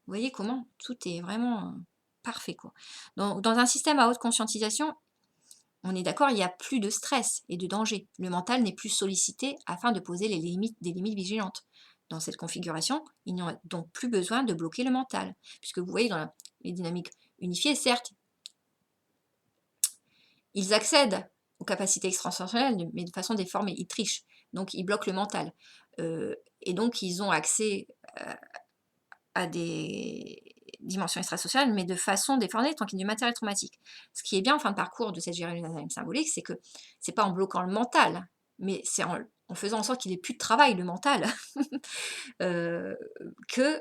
Vous voyez comment tout est vraiment parfait, quoi. Dans un système à haute conscientisation, on est d'accord, il n'y a plus de stress et de danger. Le mental n'est plus sollicité afin de poser des limites vigilantes. Dans cette configuration, il n'y a donc plus besoin de bloquer le mental. Puisque vous voyez, dans les dynamiques unifiées, certes, ils accèdent aux capacités extrasensorielles, mais de façon déformée, ils trichent. Donc, ils bloquent le mental. Et donc, ils ont accès à des dimensions extrasociales, mais de façon déformée, tant qu'il y a du matériel traumatique. Ce qui est bien en fin de parcours de cette Jérusalem symbolique, c'est que c'est pas en bloquant le mental, mais c'est en faisant en sorte qu'il n'ait plus de travail, le mental, que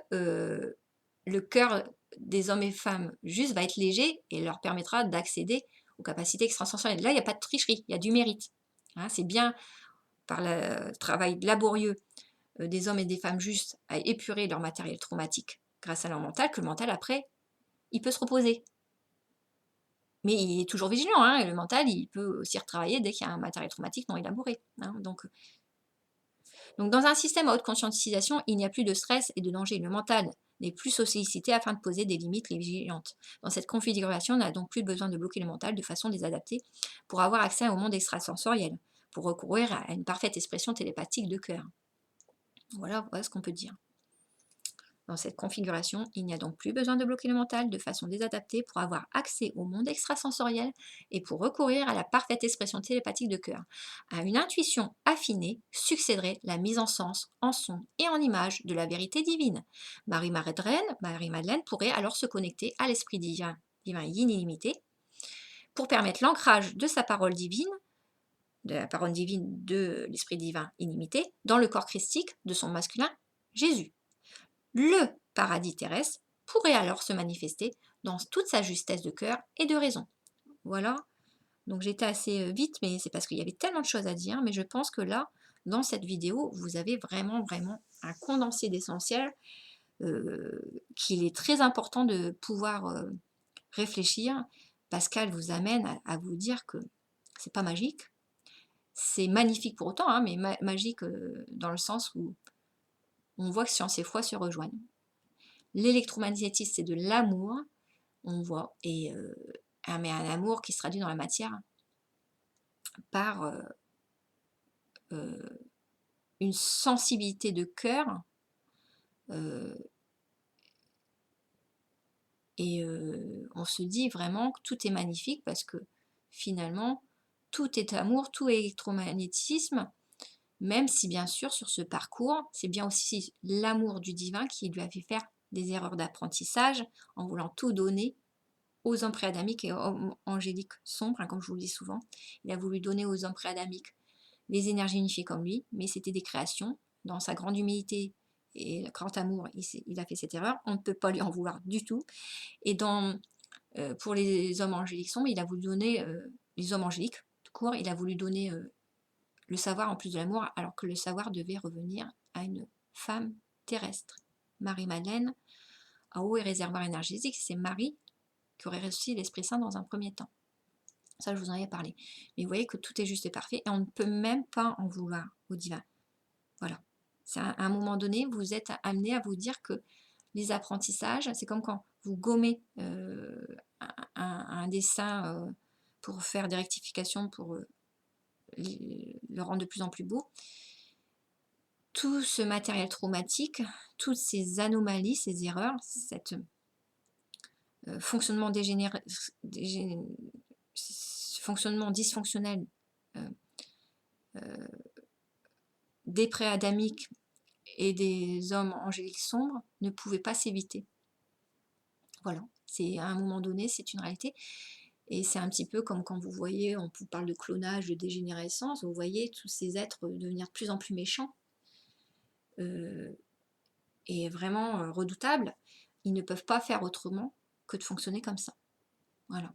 le cœur des hommes et femmes justes va être léger et leur permettra d'accéder aux capacités extrasensorielles. Là, il n'y a pas de tricherie, il y a du mérite. Hein, c'est bien par le travail laborieux des hommes et des femmes justes à épurer leur matériel traumatique grâce à leur mental, que le mental, après, il peut se reposer. Mais il est toujours vigilant, hein, et le mental, il peut aussi retravailler dès qu'il y a un matériel traumatique non élaboré. Hein, donc, dans un système à haute conscientisation, il n'y a plus de stress et de danger. Le mental n'est plus sollicité afin de poser des limites vigilantes. Dans cette configuration, on n'a donc plus besoin de bloquer le mental de façon désadaptée pour avoir accès au monde extrasensoriel, pour recourir à une parfaite expression télépathique de cœur. Voilà ce qu'on peut dire. Dans cette configuration, il n'y a donc plus besoin de bloquer le mental de façon désadaptée pour avoir accès au monde extrasensoriel et pour recourir à la parfaite expression télépathique de cœur. À une intuition affinée succéderait la mise en sens, en son et en image de la vérité divine. Marie-Madeleine pourrait alors se connecter à l'esprit divin yin illimité pour permettre l'ancrage de sa parole divine, de la parole divine de l'esprit divin illimité, dans le corps christique de son masculin Jésus. Le paradis terrestre pourrait alors se manifester dans toute sa justesse de cœur et de raison. Voilà, donc j'étais assez vite, mais c'est parce qu'il y avait tellement de choses à dire, mais je pense que là, dans cette vidéo, vous avez vraiment un condensé d'essentiel qu'il est très important de pouvoir réfléchir, parce qu'elle vous amène à vous dire que c'est pas magique, c'est magnifique pour autant, hein, mais magique dans le sens où on voit que science et foi se rejoignent. L'électromagnétisme, c'est de l'amour, on voit, mais un amour qui se traduit dans la matière par une sensibilité de cœur Et on se dit vraiment que tout est magnifique parce que finalement, tout est amour, tout est électromagnétisme, même si bien sûr sur ce parcours, c'est bien aussi l'amour du divin qui lui a fait faire des erreurs d'apprentissage en voulant tout donner aux hommes préadamiques et hommes angéliques sombres, hein, comme je vous le dis souvent. Il a voulu donner aux hommes préadamiques les énergies unifiées comme lui, mais c'était des créations. Dans sa grande humilité et grand amour, il a fait cette erreur. On ne peut pas lui en vouloir du tout. Et pour les hommes angéliques sombres, il a voulu donner, les hommes angéliques, tout court, il a voulu donner le savoir en plus de l'amour, alors que le savoir devait revenir à une femme terrestre. Marie-Madeleine, à haut et réservoir énergétique, c'est Marie qui aurait reçu l'Esprit Saint dans un premier temps. Ça, je vous en avais parlé. Mais vous voyez que tout est juste et parfait et on ne peut même pas en vouloir au divin. Voilà. C'est à un moment donné, vous êtes amené à vous dire que les apprentissages, c'est comme quand vous gommez un dessin pour faire des rectifications, pour le rendre de plus en plus beau. Tout ce matériel traumatique, toutes ces anomalies, ces erreurs, cet fonctionnement fonctionnement dysfonctionnel euh, euh, des préadamiques et des hommes angéliques sombres ne pouvait pas s'éviter. Voilà, c'est à un moment donné, c'est une réalité. Et c'est un petit peu comme quand vous voyez, on vous parle de clonage, de dégénérescence, vous voyez tous ces êtres devenir de plus en plus méchants et vraiment redoutables. Ils ne peuvent pas faire autrement que de fonctionner comme ça. Voilà.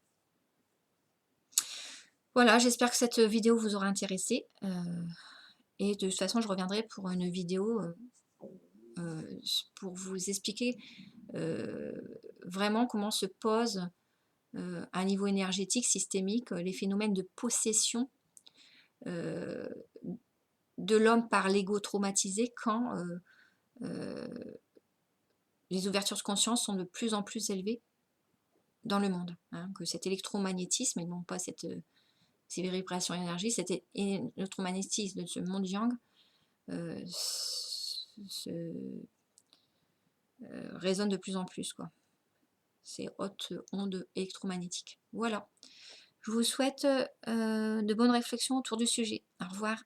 Voilà, j'espère que cette vidéo vous aura intéressé. Et de toute façon, je reviendrai pour une vidéo pour vous expliquer vraiment comment se pose à un niveau énergétique, systémique, les phénomènes de possession euh, de l'homme par l'ego traumatisé quand les ouvertures de conscience sont de plus en plus élevées dans le monde. Hein, que cet électromagnétisme, et non pas ces vibrations énergie, cet électromagnétisme de ce monde yang résonne de plus en plus, quoi. Ces hautes ondes électromagnétiques. Voilà. Je vous souhaite de bonnes réflexions autour du sujet. Au revoir.